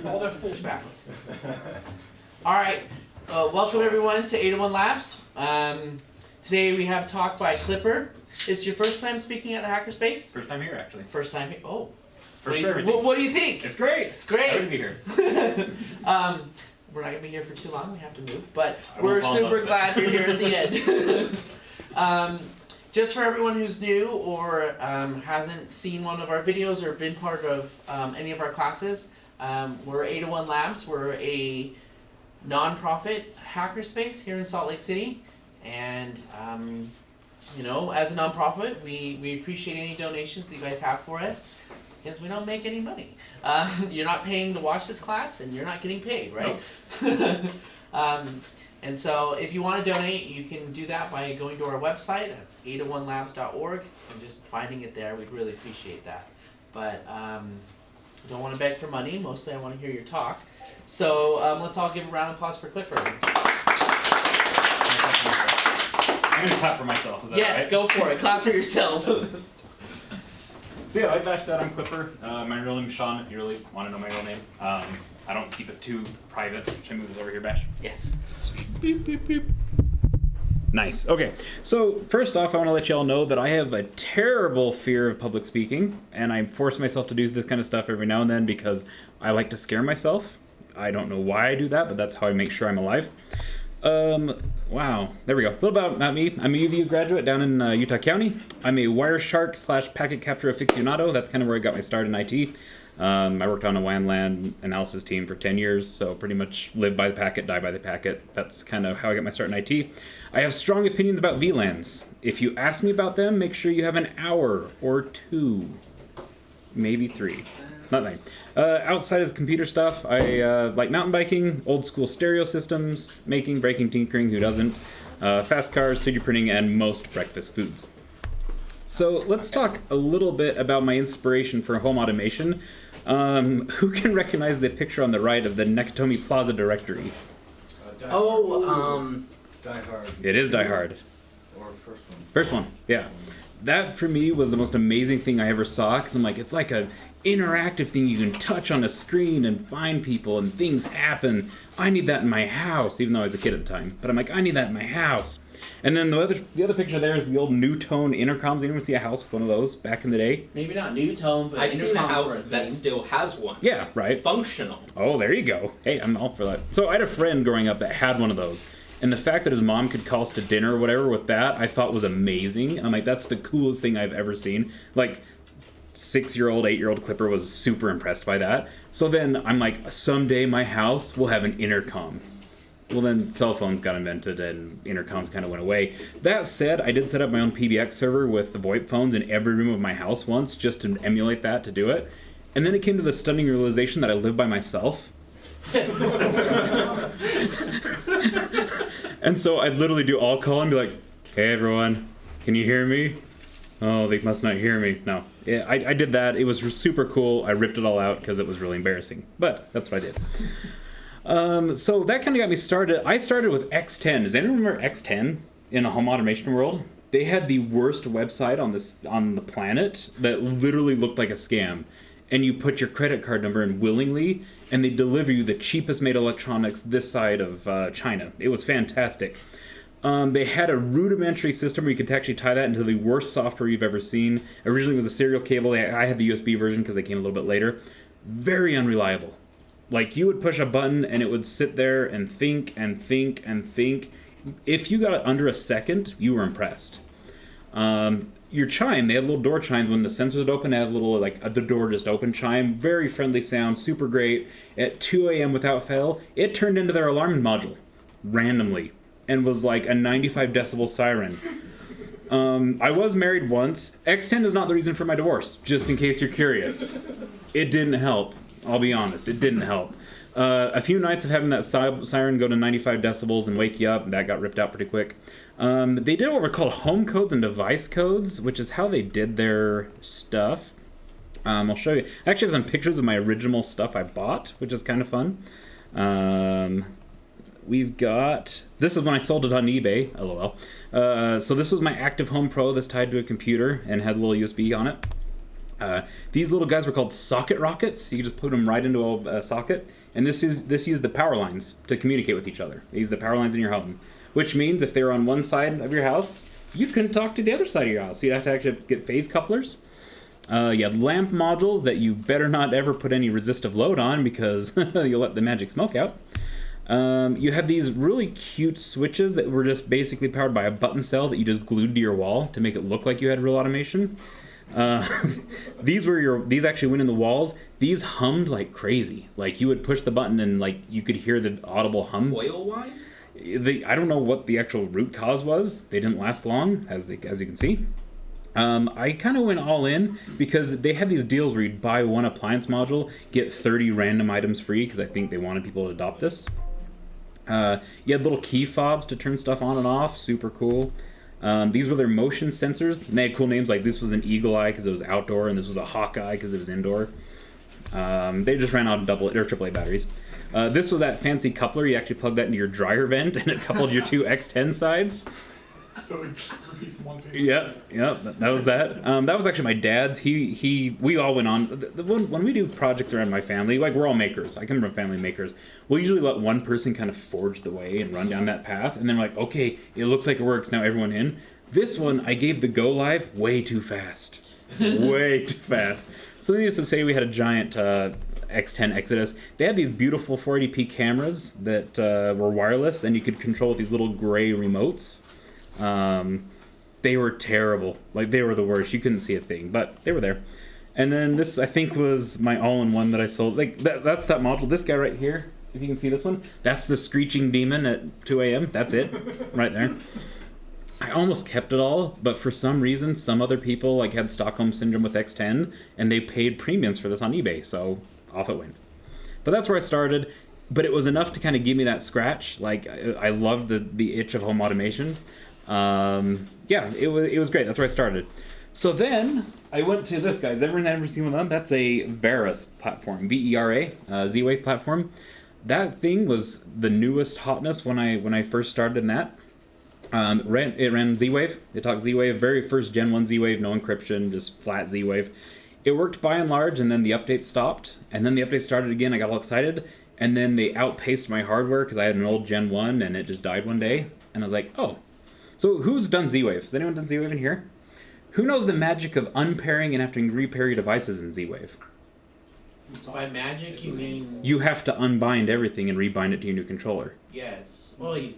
All their full backwards. All right. Welcome everyone to 801 Labs. Today we have a talk by Clipper. It's your first time speaking at the Hackerspace? First time here, actually. First time here. Oh. First for everything. What do you think? It's great. It's great. Happy to be here. We're not going to be here for too long. We have to move. But we're super glad you're here at the end. Just for everyone who's new or hasn't seen one of our videos or been part of any of our classes, we're 801 Labs. We're a non-profit hackerspace here in Salt Lake City. And, you know, as a non-profit, we appreciate any donations that you guys have for us because we don't make any money. You're not paying to watch this class and you're not getting paid, right? No. And so if you want to donate, you can do that by going to our website. That's 801labs.org and just finding it there. We'd really appreciate that. But I don't want to beg for money. Mostly I want to hear your talk. So let's all give a round of applause for Clipper. I'm going to clap for myself. Is that yes, right? Go for it. Clap for yourself. So yeah, like I said, I'm Clipper. My real name is Sean, if you really want to know my real name. I don't keep it too private. Should I move this over here, Bash? Yes. Beep, beep, beep. Nice. Okay. So first off, I want to let you all know that I have a terrible fear of public speaking, and I force myself to do this kind of stuff every now and then because I like to scare myself. I don't know why I do that, but that's how I make sure I'm alive. Wow. There we go. A little about me. I'm a UVU graduate down in Utah County. I'm a Wireshark / packet capture aficionado. That's kind of where I got my start in IT. I worked on a WAN LAN analysis team for 10 years, so pretty much live by the packet, die by the packet. That's kind of how I got my start in IT. I have strong opinions about VLANs. If you ask me about them, make sure you have an hour or two, maybe 3. Nothing. Outside of computer stuff, I like mountain biking, old school stereo systems, making, breaking, tinkering, who doesn't, fast cars, 3D printing, and most breakfast foods. So let's talk a little bit about my inspiration for home automation. Who can recognize the picture on the right of the Nakatomi Plaza directory? It's Die Hard. It is Die Hard. Or first one. First one, yeah. That for me was the most amazing thing I ever saw, because I'm like, it's like a interactive thing you can touch on a screen and find people and things happen. I need that in my house, even though I was a kid at the time. But I'm like, I need that in my house. And then the other picture there is the old New Tone intercoms. Anyone see a house with one of those back in the day? Maybe not New Tone, but I've seen a house were that still has one. Yeah, right. Functional. Oh, there you go. Hey, I'm all for that. So I had a friend growing up that had one of those. And the fact that his mom could call us to dinner or whatever with that, I thought was amazing. I'm like, that's the coolest thing I've ever seen. Like, 6-year-old, 8-year-old Clipper was super impressed by that. So then I'm like, someday my house will have an intercom. Well, then cell phones got invented and intercoms kind of went away. That said, I did set up my own PBX server with the VoIP phones in every room of my house once just to emulate that, to do it. And then it came to the stunning realization that I live by myself. And so I'd literally do all call and be like, hey everyone, can you hear me? Oh, they must not hear me. No. Yeah, I did that. It was super cool. I ripped it all out because it was really embarrassing. But that's what I did. So that kind of got me started. I started with X10. Does anyone remember X10 in a home automation world? They had the worst website on the planet that literally looked like a scam. And you put your credit card number in willingly, and they deliver you the cheapest made electronics this side of China. It was fantastic. They had a rudimentary system where you could actually tie that into the worst software you've ever seen. Originally it was a serial cable. I had the USB version because they came a little bit later. Very unreliable. Like, you would push a button and it would sit there and think and think and think. If you got it under a second, you were impressed. Your chime, they had little door chimes when the sensors would open. They had a little, like, the door just open chime. Very friendly sound, super great. At 2 a.m. without fail, it turned into their alarm module randomly and was like a 95 decibel siren. I was married once. X10 is not the reason for my divorce, just in case you're curious. It didn't help. I'll be honest, it didn't help. A few nights of having that siren go to 95 decibels and wake you up, that got ripped out pretty quick. They did what were called home codes and device codes, which is how they did their stuff. I'll show you. I actually have some pictures of my original stuff I bought, which is kind of fun. We've got... This is when I sold it on eBay, LOL. So this was my Active Home Pro that's tied to a computer and had a little USB on it. These little guys were called socket rockets. You just put them right into a socket, and this used the power lines to communicate with each other. They use the power lines in your home, which means if they were on one side of your house, you couldn't talk to the other side of your house. So you'd have to actually get phase couplers. You had lamp modules that you better not ever put any resistive load on because you'll let the magic smoke out. You had these really cute switches that were just basically powered by a button cell that you just glued to your wall to make it look like you had real automation. These actually went in the walls. These hummed like crazy. Like you would push the button and like you could hear the audible hum. Coil wine? I don't know what the actual root cause was. They didn't last long, as you can see. I kind of went all in because they had these deals where you'd buy one appliance module, get 30 random items free because I think they wanted people to adopt this. You had little key fobs to turn stuff on and off, super cool. These were their motion sensors, and they had cool names like this was an Eagle Eye because it was outdoor, and this was a Hawkeye because it was indoor. They just ran out of AA or AAA batteries. This was that fancy coupler. You actually plugged that into your dryer vent, and it coupled your two X10 sides. So it repeat from one phase. Yeah, that was that. That was actually my dad's. We all went on. When we do projects around my family, like we're all makers. I come from family makers. We'll usually let one person kind of forge the way and run down that path, and then we're like, okay, it looks like it works. Now everyone in. This one, I gave the go live way too fast. Way too fast. So needless to say, we had a giant X10 Exodus. They had these beautiful 480p cameras that were wireless, and you could control with these little gray remotes. They were terrible. Like, they were the worst. You couldn't see a thing, but they were there. And then this, I think, was my all-in-one that I sold. Like, that's that module. This guy right here, if you can see this one, that's the Screeching Demon at 2 a.m. That's it, right there. I almost kept it all, but for some reason, some other people like had Stockholm Syndrome with X10, and they paid premiums for this on eBay, so off it went. But that's where I started. But it was enough to kind of give me that scratch. Like, I loved the itch of home automation. Yeah, it was great. That's where I started. So then I went to this, guys. Everyone ever seen one of them? That's a Verus platform, Vera, Z-Wave platform. That thing was the newest hotness when I first started in that. It ran Z-Wave. It talked Z-Wave, very first Gen 1 Z-Wave, no encryption, just flat Z-Wave. It worked by and large, and then the update stopped, and then the update started again. I got all excited, and then they outpaced my hardware because I had an old Gen 1, and it just died one day. And I was like, oh. So who's done Z-Wave? Has anyone done Z-Wave in here? Who knows the magic of unpairing and having to repair your devices in Z-Wave? By magic, you mean... You have to unbind everything and rebind it to your new controller. Yes. Well, you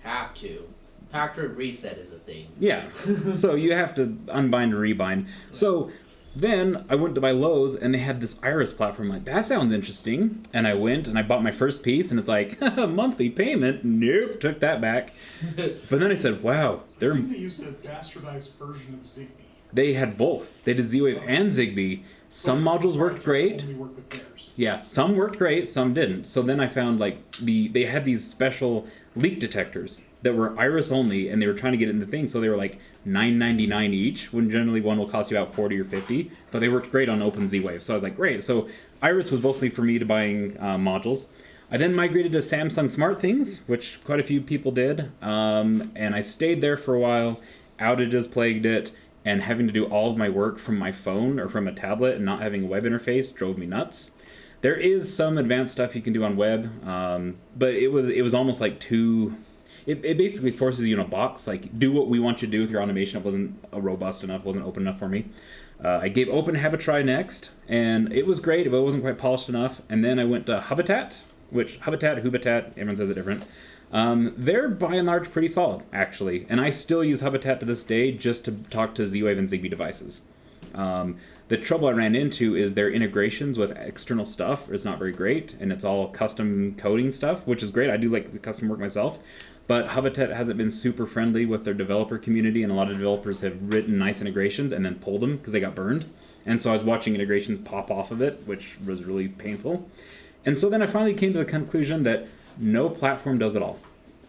have to. Factory reset is a thing. Yeah. So you have to unbind and rebind. So then I went to buy Lowe's, and they had this Iris platform. I'm like, that sounds interesting. And I went, and I bought my first piece, and it's like, monthly payment? Nope, took that back. But then I said, wow. I think they used a bastardized version of Zigbee. They had both. They did Z-Wave and Zigbee. Some modules worked great. Only work with theirs. Yeah, some worked great, some didn't. So then I found like they had these special leak detectors that were Iris only, and they were trying to get it in the thing. So they were like $9.99 each, when generally one will cost you about $40 or $50. But they worked great on Open Z-Wave. So I was like, great. So Iris was mostly for me to buying modules. I then migrated to Samsung SmartThings, which quite a few people did, and I stayed there for a while. Outages plagued it, and having to do all of my work from my phone or from a tablet and not having a web interface drove me nuts. There is some advanced stuff you can do on web, but it was almost like too... It basically forces you in a box, like, do what we want you to do with your automation. It wasn't robust enough, wasn't open enough for me. I gave OpenHab a try next, and it was great, but it wasn't quite polished enough. And then I went to Hubitat, Hubitat, everyone says it different. They're by and large pretty solid, actually. And I still use Hubitat to this day just to talk to Z-Wave and Zigbee devices. The trouble I ran into is their integrations with external stuff is not very great, and it's all custom coding stuff, which is great. I do like the custom work myself. But Hubitat hasn't been super friendly with their developer community, and a lot of developers have written nice integrations and then pulled them because they got burned. And so I was watching integrations pop off of it, which was really painful. And so then I finally came to the conclusion that no platform does it all.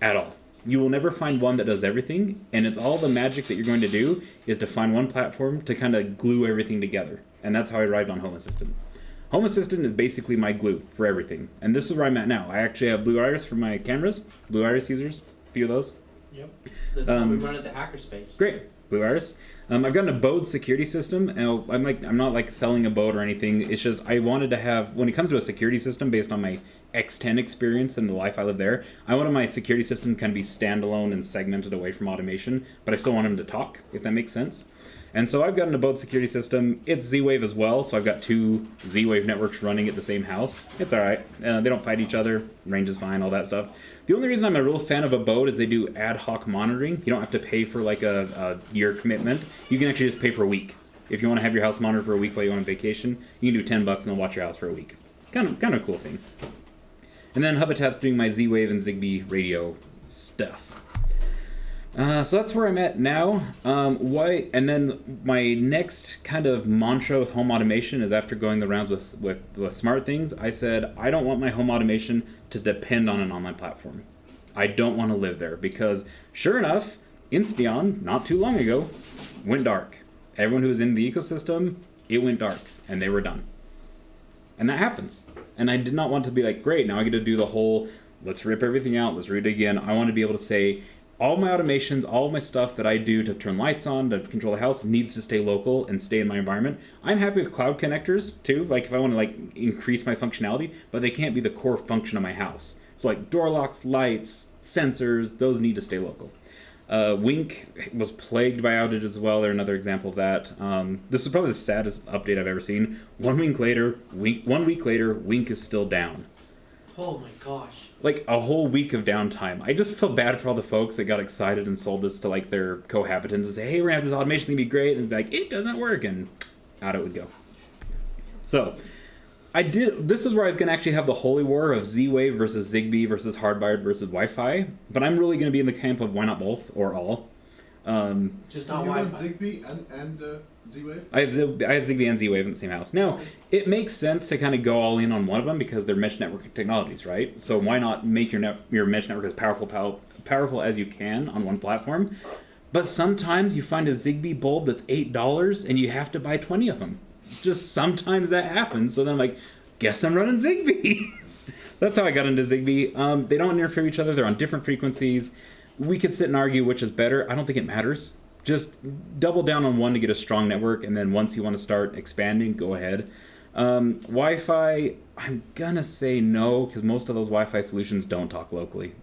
At all. You will never find one that does everything, and it's all the magic that you're going to do is to find one platform to kind of glue everything together. And that's how I arrived on Home Assistant. Home Assistant is basically my glue for everything. And this is where I'm at now. I actually have Blue Iris for my cameras. Blue Iris users, a few of those. Yep. That's how we run at the Hackerspace. Great. Blue Iris. I've gotten a Bode security system, and I'm not like selling a Bode or anything. It's just I wanted to have, when it comes to a security system based on my X10 experience and the life I live there, I wanted my security system to kind of be standalone and segmented away from automation, but I still want them to talk, if that makes sense. And so I've gotten a Bode security system. It's Z-Wave as well, so I've got 2 Z-Wave networks running at the same house. It's all right. They don't fight each other. Range is fine, all that stuff. The only reason I'm a real fan of a Bode is they do ad hoc monitoring. You don't have to pay for like a year commitment. You can actually just pay for a week. If you want to have your house monitored for a week while you're on vacation, you can do $10 and they'll watch your house for a week. Kind of a cool thing. And then Habitat's doing my Z-Wave and Zigbee radio stuff. So that's where I'm at now. And then my next kind of mantra with home automation is, after going the rounds with smart things, I said, I don't want my home automation to depend on an online platform. I don't want to live there, because sure enough, Insteon, not too long ago, went dark. Everyone who was in the ecosystem, it went dark, and they were done. And that happens. And I did not want to be like, great, now I get to do the whole, let's rip everything out, let's read it again. I want to be able to say, all my automations, all of my stuff that I do to turn lights on, to control the house, needs to stay local and stay in my environment. I'm happy with cloud connectors too, like if I want to like increase my functionality, but they can't be the core function of my house. So like door locks, lights, sensors, those need to stay local. Wink was plagued by outages as well. They're another example of that. This is probably the saddest update I've ever seen. 1 week later, Wink is still down. Oh my gosh. Like a whole week of downtime. I just feel bad for all the folks that got excited and sold this to like their cohabitants and say, hey, we're gonna have this automation, it's gonna be great, and be like, it doesn't work, and out it would go. So this is where I was gonna actually have the holy war of Z-Wave versus Zigbee versus hardwired versus Wi-Fi, but I'm really gonna be in the camp of why not both or all. Just So not you run Wi-Fi. Zigbee and Z-Wave? I have Zigbee and Z-Wave in the same house. Now, it makes sense to kind of go all in on one of them because they're mesh network technologies, right? So why not make your mesh network as powerful as you can on one platform? But sometimes you find a Zigbee bulb that's $8 and you have to buy 20 of them. Just sometimes that happens. So then I'm like, guess I'm running Zigbee. That's how I got into Zigbee. They don't interfere with each other. They're on different frequencies. We could sit and argue which is better. I don't think it matters. Just double down on one to get a strong network, and then once you want to start expanding, go ahead. Wi-Fi, I'm gonna say no, because most of those Wi-Fi solutions don't talk locally.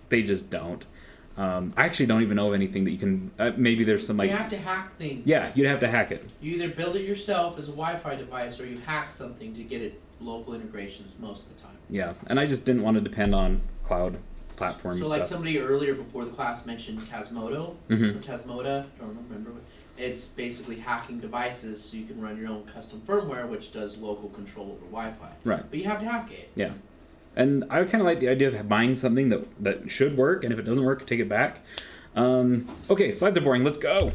They just don't. I actually don't even know of anything that you can, maybe there's some like... You have to hack things. Yeah, you'd have to hack it. You either build it yourself as a Wi-Fi device, or you hack something to get it local integrations most of the time. Yeah, and I just didn't want to depend on cloud platforms. So like somebody earlier before the class mentioned Tasmodo, Mm-hmm. or Tasmoda, don't remember. It's basically hacking devices so you can run your own custom firmware which does local control over Wi-Fi. Right. But you have to hack it. Yeah. And I kind of like the idea of buying something that should work, and if it doesn't work, take it back. Okay, slides are boring. Let's go.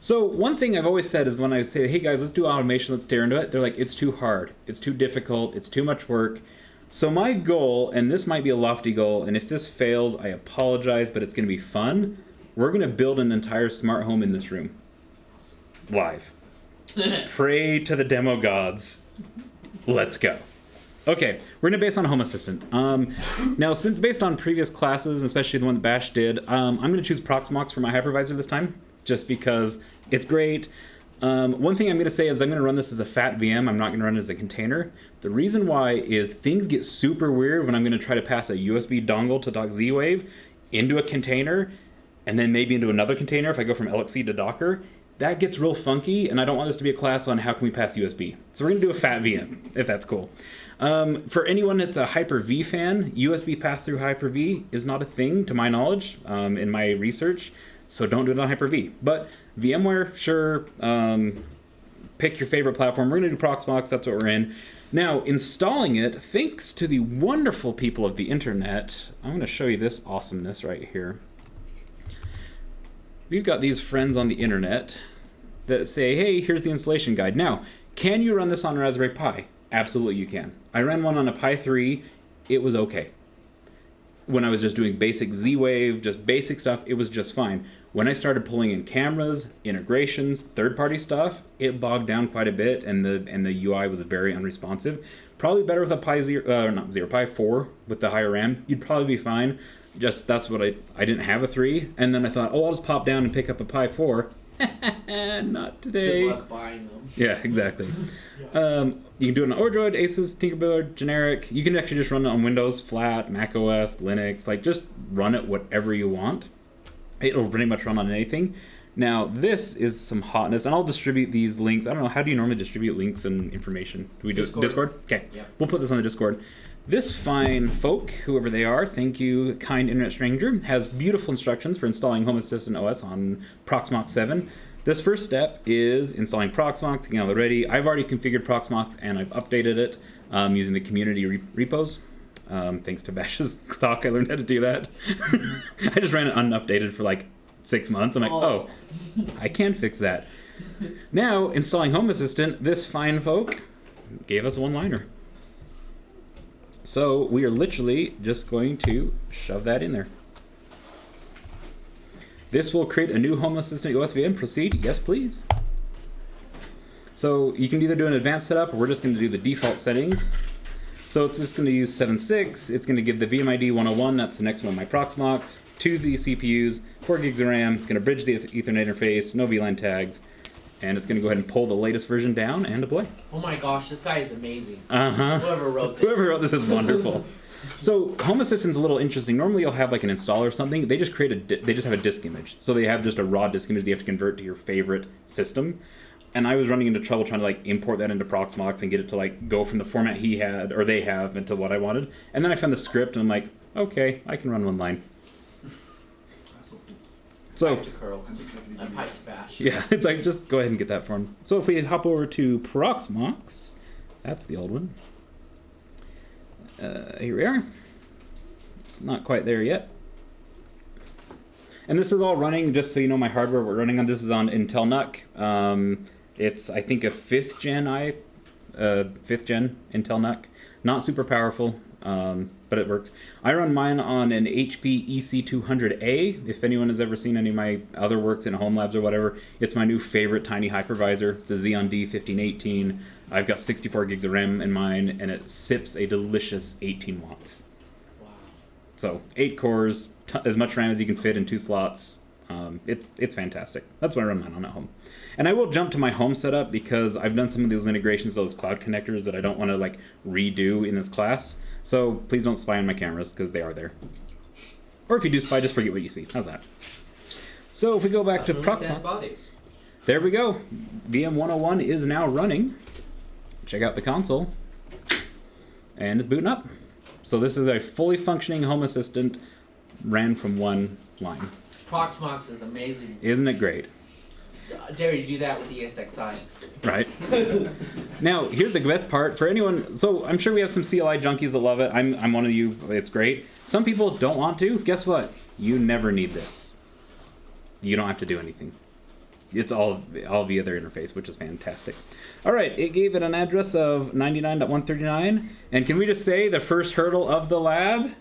So one thing I've always said is when I say, hey guys, let's do automation, let's tear into it, they're like, it's too hard, it's too difficult, it's too much work. So my goal, and this might be a lofty goal, and if this fails, I apologize, but it's going to be fun. We're going to build an entire smart home in this room. Live. Pray to the demo gods. Let's go. Okay, we're going to base on Home Assistant. Now, since based on previous classes, especially the one that Bash did, I'm going to choose Proxmox for my hypervisor this time, just because it's great. One thing I'm going to say is I'm going to run this as a fat VM. I'm not going to run it as a container. The reason why is things get super weird when I'm going to try to pass a USB dongle to talk Z-Wave into a container, and then maybe into another container if I go from LXC to Docker. That gets real funky, and I don't want this to be a class on how can we pass USB. So we're going to do a fat VM, if that's cool. For anyone that's a Hyper-V fan, USB pass-through Hyper-V is not a thing, to my knowledge, in my research. So don't do it on Hyper-V. But VMware, sure. Pick your favorite platform. We're going to do Proxmox. That's what we're in. Now, installing it, thanks to the wonderful people of the internet, I'm going to show you this awesomeness right here. We've got these friends on the internet that say, hey, here's the installation guide. Now, can you run this on a Raspberry Pi? Absolutely you can. I ran one on a Pi 3. It was okay. when I was just doing basic Z-Wave, just basic stuff, it was just fine. When I started pulling in cameras, integrations, third-party stuff, it bogged down quite a bit, and the UI was very unresponsive. Probably better with a Pi 4 with the higher RAM. You'd probably be fine. Just that's what I didn't have a 3, and then I thought, oh, I'll just pop down and pick up a Pi 4. Not today. Good luck buying them. Yeah, exactly. You can do it on Odroid, Asus, Tinkerbell, generic. You can actually just run it on Windows, flat, Mac OS, Linux. Like, just run it whatever you want. It'll pretty much run on anything. Now, this is some hotness, and I'll distribute these links. I don't know, how do you normally distribute links and information? Do we do Discord? Okay, Yep. We'll put this on the Discord. This fine folk, whoever they are, thank you, kind internet stranger, has beautiful instructions for installing Home Assistant OS on Proxmox 7. This first step is installing Proxmox, getting it ready. I've already configured Proxmox and I've updated it using the community repos. Thanks to Bash's talk, I learned how to do that. I just ran it unupdated for like 6 months. I'm like, oh, I can fix that. Now, installing Home Assistant, this fine folk gave us a one-liner. So we are literally just going to shove that in there. This will create a new Home Assistant OS VM. Proceed. Yes, please. So you can either do an advanced setup, or we're just going to do the default settings. So it's just going to use 7.6. It's going to give the VMID 101. That's the next one, my Proxmox. 2 the CPUs, 4 gigs of RAM. It's going to bridge the Ethernet interface, no VLAN tags. And it's going to go ahead and pull the latest version down and deploy. Oh my gosh, this guy is amazing. Uh-huh. Whoever wrote this. Whoever wrote this is wonderful. So Home Assistant's a little interesting. Normally you'll have like an installer or something. They just create they just have a disk image. So they have just a raw disk image that you have to convert to your favorite system. And I was running into trouble trying to like import that into Proxmox and get it to like go from the format he had or they have into what I wanted. And then I found the script and I'm like, okay, I can run one line. So Pipe to curl. I'm pipe to bash. yeah, it's like just go ahead and get that for him. So if we hop over to Proxmox, that's the old one. Here we are. Not quite there yet. And this is all running, just so you know, my hardware we're running on. This is on Intel NUC. It's I think a 5th gen Intel NUC. Not super powerful, but it works. I run mine on an HP EC200A. If anyone has ever seen any of my other works in home labs or whatever, it's my new favorite tiny hypervisor. It's a Xeon D1518. I've got 64 gigs of RAM in mine, and it sips a delicious 18 watts. Wow. So 8 cores, as much RAM as you can fit in 2 slots. It's fantastic. That's what I run mine on at home. And I will jump to my home setup because I've done some of those integrations, those cloud connectors that I don't want to like redo in this class. So please don't spy on my cameras because they are there. Or if you do spy, just forget what you see. How's that? So if we go back to Proxmox, there we go. VM 101 is now running. Check out the console. And it's booting up. So this is a fully functioning Home Assistant ran from one line. Proxmox is amazing. Isn't it great? Dare you do that with the ESXi? Right. Now, here's the best part for anyone. So I'm sure we have some CLI junkies that love it. I'm one of you. It's great. Some people don't want to. Guess what? You never need this. You don't have to do anything. It's all via their interface, which is fantastic. All right, it gave it an address of 99.139. And can we just say the first hurdle of the lab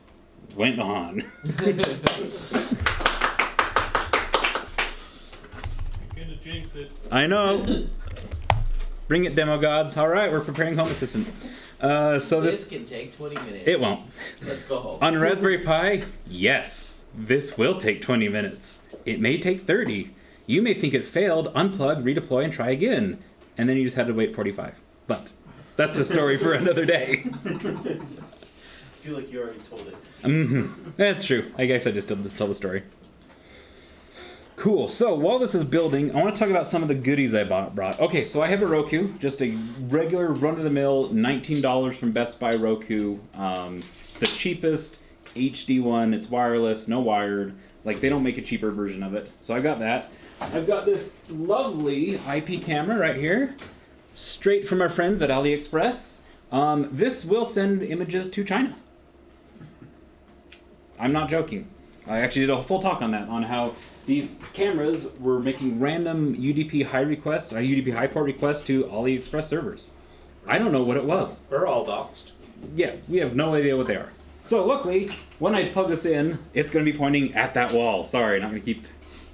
went on? Jinx it. I know. Bring it, demo gods. All right, we're preparing Home Assistant. So This can take 20 minutes. It won't. Let's go home. On Raspberry Pi, yes, this will take 20 minutes. It may take 30. You may think it failed, unplug, redeploy, and try again. And then you just had to wait 45. But that's a story for another day. I feel like you already told it. Mm-hmm. That's true. I guess I just did tell the story. Cool. So while this is building, I want to talk about some of the goodies I brought. Okay, so I have a Roku, just a regular run-of-the-mill $19 from Best Buy Roku. It's the cheapest HD one. It's wireless, no wired. Like, they don't make a cheaper version of it. So I got that. I've got this lovely IP camera right here, straight from our friends at AliExpress. This will send images to China. I'm not joking. I actually did a full talk on that, on how these cameras were making random UDP high requests, or UDP high port requests to AliExpress servers. I don't know what it was. We're all doxed. Yeah, we have no idea what they are. So luckily, when I plug this in, it's going to be pointing at that wall. Sorry, not going to keep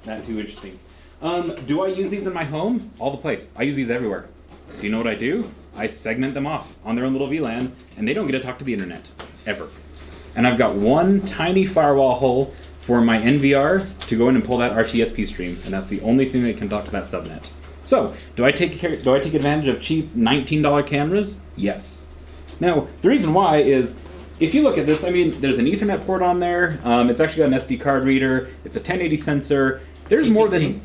that too interesting. Do I use these in my home? All the place. I use these everywhere. Do you know what I do? I segment them off on their own little VLAN, and they don't get to talk to the internet. Ever. And I've got one tiny firewall hole for my NVR to go in and pull that RTSP stream, and that's the only thing that can talk to that subnet. So, do I take advantage of cheap $19 cameras? Yes. Now, the reason why is, if you look at this, I mean, there's an Ethernet port on there. It's actually got an SD card reader. It's a 1080 sensor. There's more than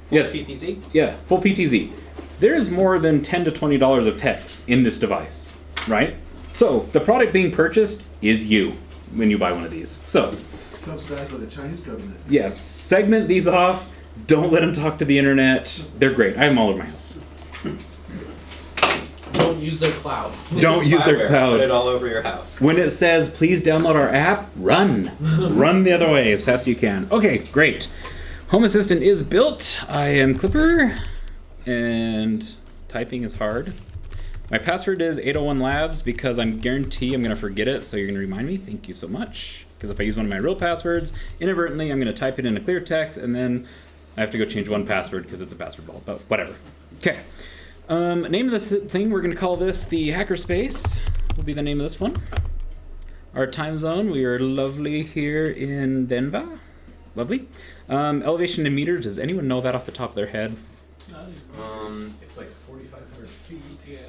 Yeah. PPZ? yeah, full PTZ. There's more than $10 to $20 of tech in this device, right? So the product being purchased is you when you buy one of these. So Subsidized by the Chinese government. yeah, segment these off. Don't let them talk to the internet. They're great. I have them all over my house. Don't use their cloud. Don't use their cloud. Put it all over your house. When it says, please download our app, run. Run the other way as fast as you can. Okay, great. Home Assistant is built. I am Clipper, and typing is hard. My password is 801 Labs because I'm guarantee I'm going to forget it, so you're going to remind me. Thank you so much. Because if I use one of my real passwords, inadvertently, I'm going to type it into clear text, and then I have to go change one password because it's a password vault, but whatever. Okay. Name of this thing, we're going to call this the Hackerspace. Will be the name of this one. Our time zone, we are lovely here in Denver. Lovely. Elevation in meters, does anyone know that off the top of their head? Not even It's like 4,500 feet. yeah.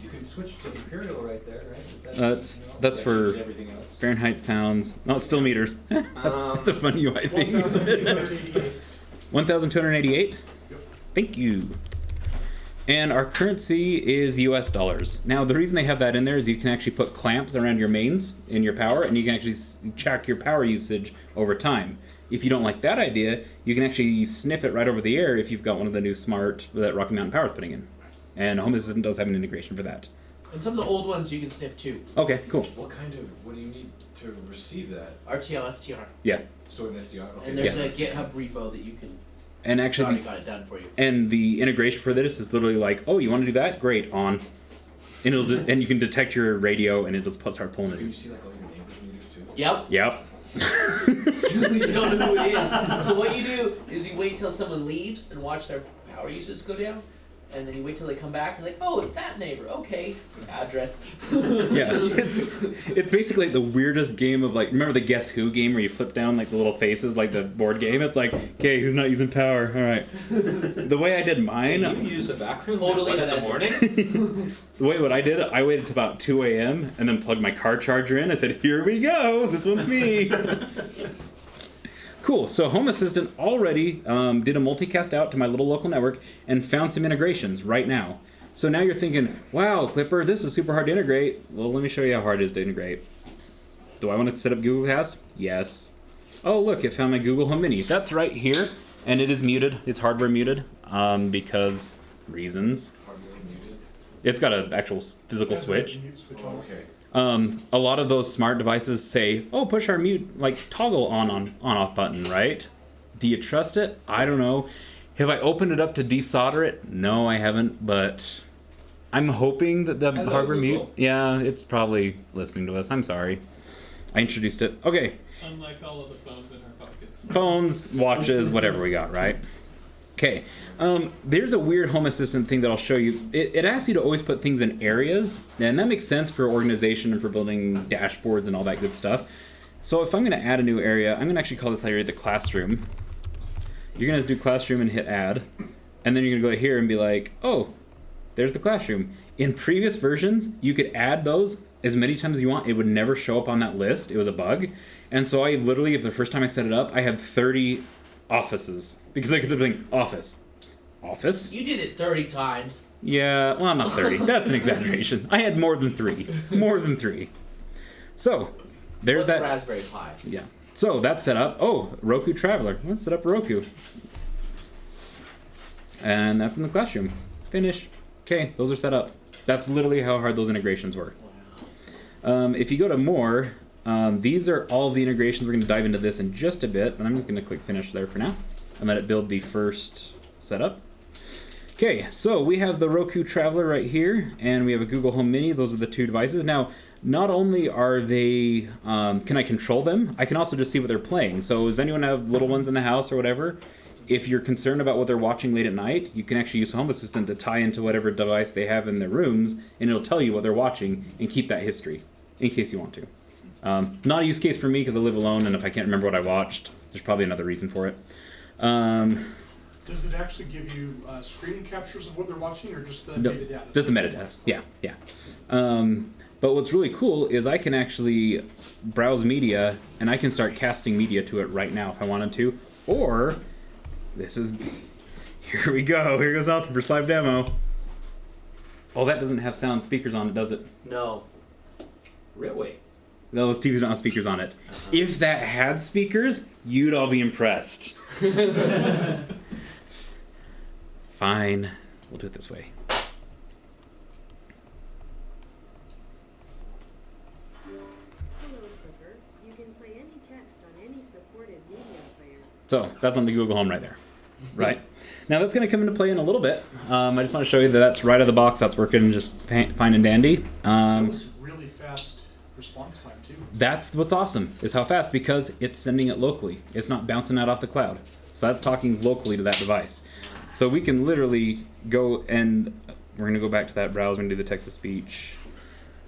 You can switch to imperial right there, right? That's that for changes everything else. Fahrenheit, pounds. No, it's still meters. That's a fun UI thing. 1,288. 1,288? Thank you. And our currency is US dollars. Now, the reason they have that in there is you can actually put clamps around your mains in your power, and you can actually track your power usage over time. If you don't like that idea, you can actually sniff it right over the air if you've got one of the new smart that Rocky Mountain Power is putting in. And Home Assistant does have an integration for that. And some of the old ones you can sniff too. Okay, cool. What do you need to receive that? RTL, STR. Yeah. So an SDR? Okay. And there's Yeah. a GitHub repo that you can. And Already actually, got it done for you. and the integration for this is literally like, oh, you want to do that? Great, on. And and you can detect your radio, and it'll just start pulling So it. can you see like all your neighbors' meters too? Yep. Yep. You don't know who it is. So what you do is you wait till someone leaves and watch their power usage go down, and then you wait till they come back and like, oh, it's that neighbor. Okay, address. Yeah, it's basically the weirdest game of like, remember the Guess Who game where you flip down like the little faces, like the board game? It's like, okay, who's not using power? All right. The way I did mine, You use a backroom Totally in the that. morning? the way what I did, I waited till about 2 a.m. and then plugged my car charger in. I said, here we go, this one's me. Cool, so Home Assistant already did a multicast out to my little local network and found some integrations right now. So now you're thinking, wow, Clipper, this is super hard to integrate. Well, let me show you how hard it is to integrate. Do I want to set up Google Cast? Yes. Oh, look, it found my Google Home Mini. That's right here, and it is muted. It's hardware muted because reasons. Hardware muted? It's got an actual physical switch. Switch Oh, on. okay. A lot of those smart devices say, oh, push our mute, like toggle on off button, right? Do you trust it? I don't know. Have I opened it up to desolder it? No, I haven't, but I'm hoping that the Hello, hardware mute, Google. yeah, it's probably listening to us. I'm sorry. I introduced it. Okay, Unlike all of the phones in our pockets. phones, watches, whatever we got, right? Okay, there's a weird Home Assistant thing that I'll show you. It asks you to always put things in areas, and that makes sense for organization and for building dashboards and all that good stuff. So if I'm going to add a new area, I'm going to actually call this area the classroom. You're going to do classroom and hit add, and then you're going to go here and be like, oh, there's the classroom. In previous versions, you could add those as many times as you want. It would never show up on that list. It was a bug. And so I literally, the first time I set it up, I had 30 offices because I could have been office. You did it 30 times. Yeah, well, not 30. That's an exaggeration. I had more than 3. More than 3. So, there's Plus that. Raspberry Pi. Yeah. So, that's set up. Oh, Roku Traveler. Let's set up Roku. And that's in the classroom. Finish. Okay, those are set up. That's literally how hard those integrations were. If you go to more, these are all the integrations. We're going to dive into this in just a bit, but I'm just going to click finish there for now and let it build the first setup. Okay, so we have the Roku Traveler right here, and we have a Google Home Mini. Those are the two devices. Now, not only are they, can I control them, I can also just see what they're playing. So does anyone have little ones in the house or whatever? If you're concerned about what they're watching late at night, you can actually use Home Assistant to tie into whatever device they have in their rooms, and it'll tell you what they're watching and keep that history, in case you want to. Not a use case for me because I live alone, and if I can't remember what I watched, there's probably another reason for it. Does it actually give you screen captures of what they're watching, or just the No, metadata? just the metadata. Yeah. But what's really cool is I can actually browse media, and I can start casting media to it right now if I wanted to. Or, here we go. Here goes Alpha for live demo. Oh, that doesn't have sound speakers on it, does it? No. Really? No, those TVs don't have speakers on it. If that had speakers, you'd all be impressed. Fine. We'll do it this way. Hello, Clipper. You can play any text on any supported media player. So that's on the Google Home right there, right? Now that's going to come into play in a little bit. I just want to show you that that's right out of the box. That's working just fine and dandy. That was really fast response time too. That's what's awesome, is how fast, because it's sending it locally. It's not bouncing out off the cloud. So that's talking locally to that device. So we can literally go and we're going to go back to that browser and do the text-to-speech.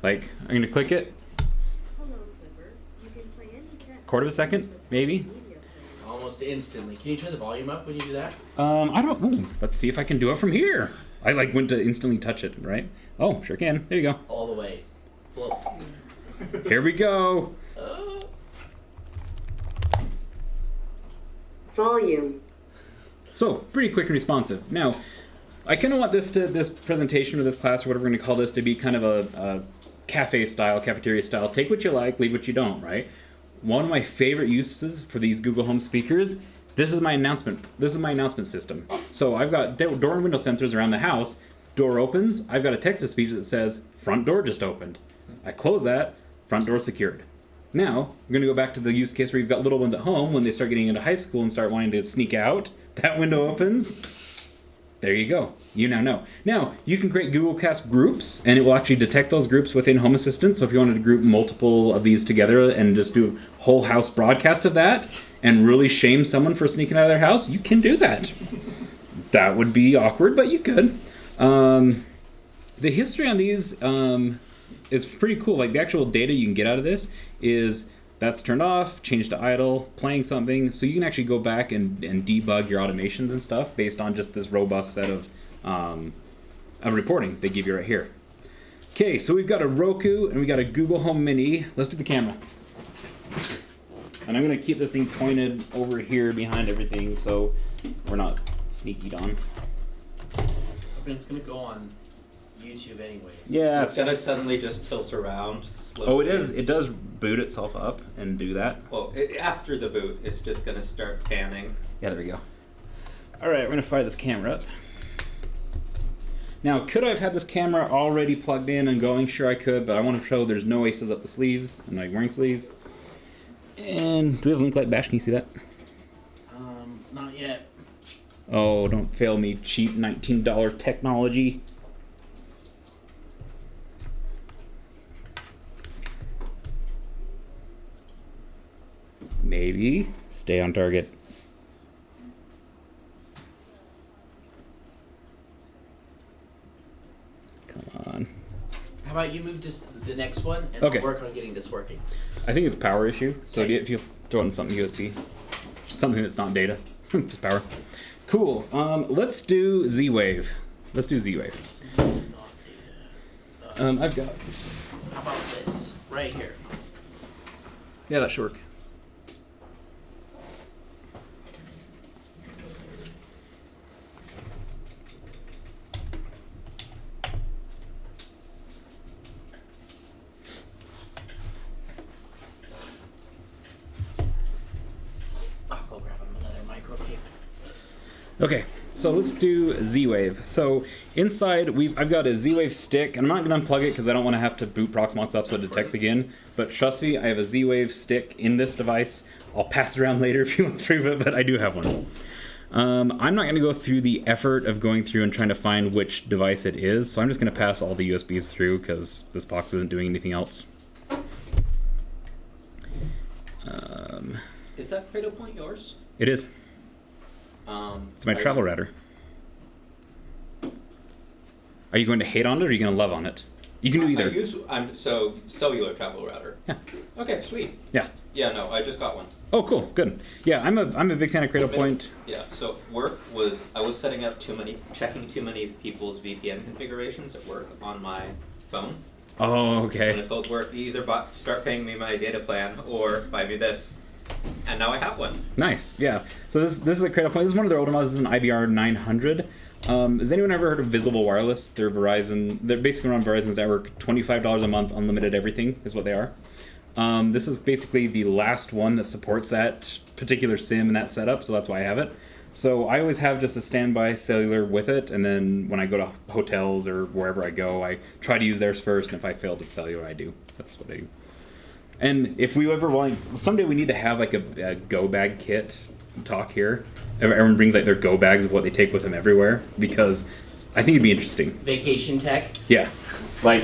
Like, I'm going to click it. Hello, Clipper. You can play any text. Quarter of a second, on any maybe. supported media player. Almost instantly. Can you turn the volume up when you do that? I don't. Ooh, let's see if I can do it from here. I like went to instantly touch it, right? Oh, sure can. There you go. All the way. Well, Here we go. Volume. So pretty quick and responsive. Now, I kind of want this presentation or this class or whatever we're going to call this to be kind of a cafe style, cafeteria style. Take what you like, leave what you don't, right? One of my favorite uses for these Google Home speakers. This is my announcement. This is my announcement system. So I've got door and window sensors around the house. Door opens. I've got a text-to-speech that says front door just opened. I close that. Front door secured. Now I'm going to go back to the use case where you've got little ones at home when they start getting into high school and start wanting to sneak out. That window opens. There you go. You now know. Now, you can create Google Cast groups, and it will actually detect those groups within Home Assistant. So if you wanted to group multiple of these together and just do a whole house broadcast of that and really shame someone for sneaking out of their house, you can do that. That would be awkward, but you could. The history on these is pretty cool. Like, the actual data you can get out of this is that's turned off, changed to idle, playing something. So you can actually go back and debug your automations and stuff based on just this robust set of reporting they give you right here. Okay, so we've got a Roku and we got a Google Home Mini. Let's do the camera. And I'm going to keep this thing pointed over here behind everything so we're not sneakied on. I mean, it's going to go on YouTube anyways. Yeah. It's gonna suddenly just tilt around slowly. Oh, it is. It does boot itself up and do that. Well, after the boot, it's just gonna start panning. Yeah, there we go. All right, we're gonna fire this camera up. Now, could I have had this camera already plugged in and going? Sure, I could, but I want to show there's no aces up the sleeves. I'm not wearing sleeves. And do we have link light bash? Can you see that? Not yet. Oh, don't fail me, cheap $19 technology. Maybe. Stay on target. Come on. How about you move to the next one and Okay. we'll work on getting this working. I think it's a power issue. So Okay. if you throw it in something USB, something that's not data, just power. Cool. Let's do Z-Wave. Let's do Z-Wave. It's not data. I've got. How about this? Right here. Yeah, that should work. I'll go grab another micro tape. Okay, so let's do Z-Wave. So inside, I've got a Z-Wave stick, and I'm not going to unplug it because I don't want to have to boot Proxmox up so it detects again. But trust me, I have a Z-Wave stick in this device. I'll pass it around later if you want to prove it, but I do have one. I'm not going to go through the effort of going through and trying to find which device it is, so I'm just going to pass all the USBs through because this box isn't doing anything else. Is that cradle point yours? It is. It's my travel router. Are you going to hate on it or are you going to love on it? You can do either. I'm so cellular travel router. Yeah. Okay, sweet. Yeah. Yeah, no, I just got one. Oh, cool. Good. Yeah, I'm a big fan of Cradle Point. Yeah. So I was setting up checking too many people's VPN configurations at work on my phone. Oh, And okay. I told work either start paying me my data plan or buy me this. And now I have one. Nice. Yeah. So this is a Cradle Point. This is one of their older models. This is an IBR 900. Has anyone ever heard of Visible Wireless? They're Verizon. They're basically on Verizon's network. $25 a month, unlimited everything is what they are. This is basically the last one that supports that particular SIM and that setup, so that's why I have it. So I always have just a standby cellular with it, and then when I go to hotels or wherever I go, I try to use theirs first, and if I failed at cellular, I do. That's what I do. And if we ever want, someday we need to have like a go bag kit talk here. Everyone brings like their go bags of what they take with them everywhere, because I think it'd be interesting. Vacation tech. Yeah, like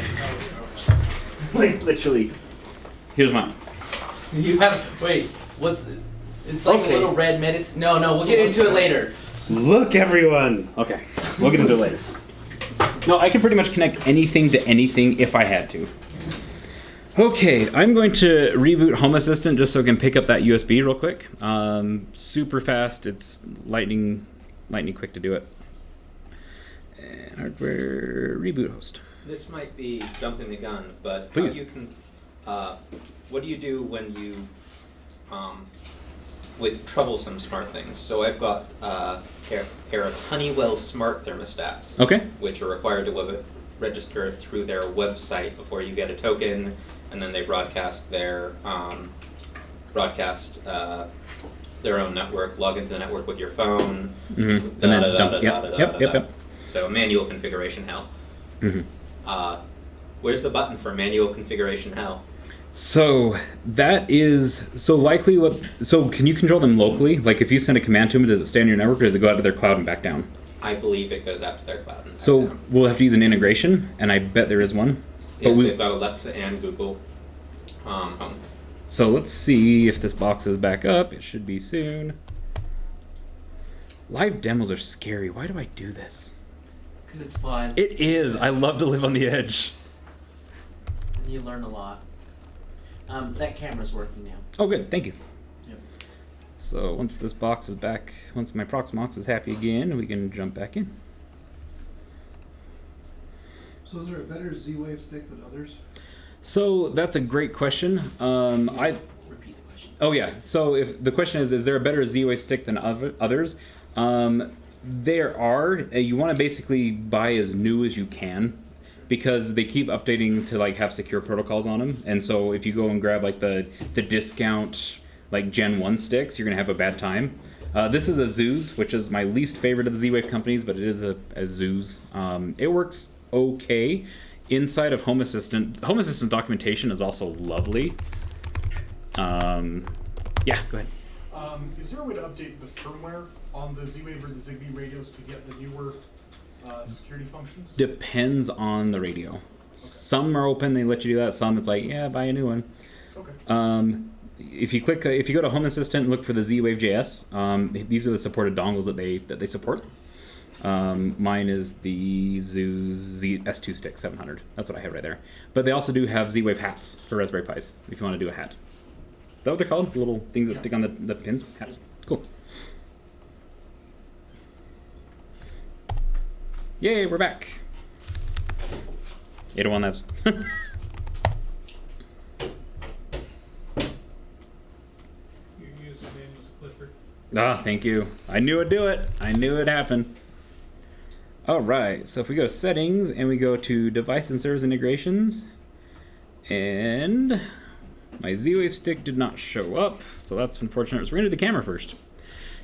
literally. Here's mine. You have what's the, it's like Okay. a little red medicine. No, we'll get into it later. Look, everyone. Okay, we'll get into it later. No, I can pretty much connect anything to anything if I had to. Okay, I'm going to reboot Home Assistant just so I can pick up that USB real quick. Super fast. It's lightning quick to do it. And hardware reboot host. This might be jumping the gun, but Please. what do you do when you with troublesome smart things? So I've got a pair of Honeywell smart thermostats, Okay. which are required to register through their website before you get a token, and then they broadcast their own network, log into the network with your phone. Mm-hmm. And then dump. Yep. So manual configuration hell. Mm-hmm. Where's the button for manual configuration hell? So that is likely what. So can you control them locally? Like if you send a command to them, does it stay on your network or does it go out to their cloud and back down? I believe it goes out to their cloud. And back So down. we'll have to use an integration, and I bet there is one. Yes, But they've got Alexa and Google Home. So let's see if this box is back up. It should be soon. Live demos are scary. Why do I do this? Because it's fun. It is. I love to live on the edge. And you learn a lot. That camera's working now. Oh, good. Thank you. Yep. So once this box is back, once my Proxmox is happy again, we can jump back in. So is there a better Z-Wave stick than others? So that's a great question. Repeat the question. Oh yeah. So if the question is there a better Z-Wave stick than others? There are. You want to basically buy as new as you can, because they keep updating to like have secure protocols on them. And so if you go and grab like the discount like Gen 1 sticks, you're gonna have a bad time. This is a Zeus, which is my least favorite of the Z-Wave companies, but it is a Zeus. It works okay. Inside of Home Assistant documentation is also lovely. Yeah, go ahead. Is there a way to update the firmware on the Z-Wave or the Zigbee radios to get the newer security functions? Depends on the radio. Some are open, they let you do that. Some it's like, yeah, buy a new one. Okay. If you go to Home Assistant and look for the Z-Wave JS, these are the supported dongles that they support. Mine is the Zeus S2 Stick 700. That's what I have right there. But they also do have Z-Wave hats for Raspberry Pis if you want to do a hat. Is that what they're called? The little things that stick on the pins? Hats. Cool. Yay, we're back. 801 Labs. Your username was Clipper. Ah, thank you. I knew it'd do it. I knew it'd happen. All right, so if we go to settings and we go to device and service integrations, and my Z-Wave stick did not show up, so that's unfortunate. So we're gonna do the camera first.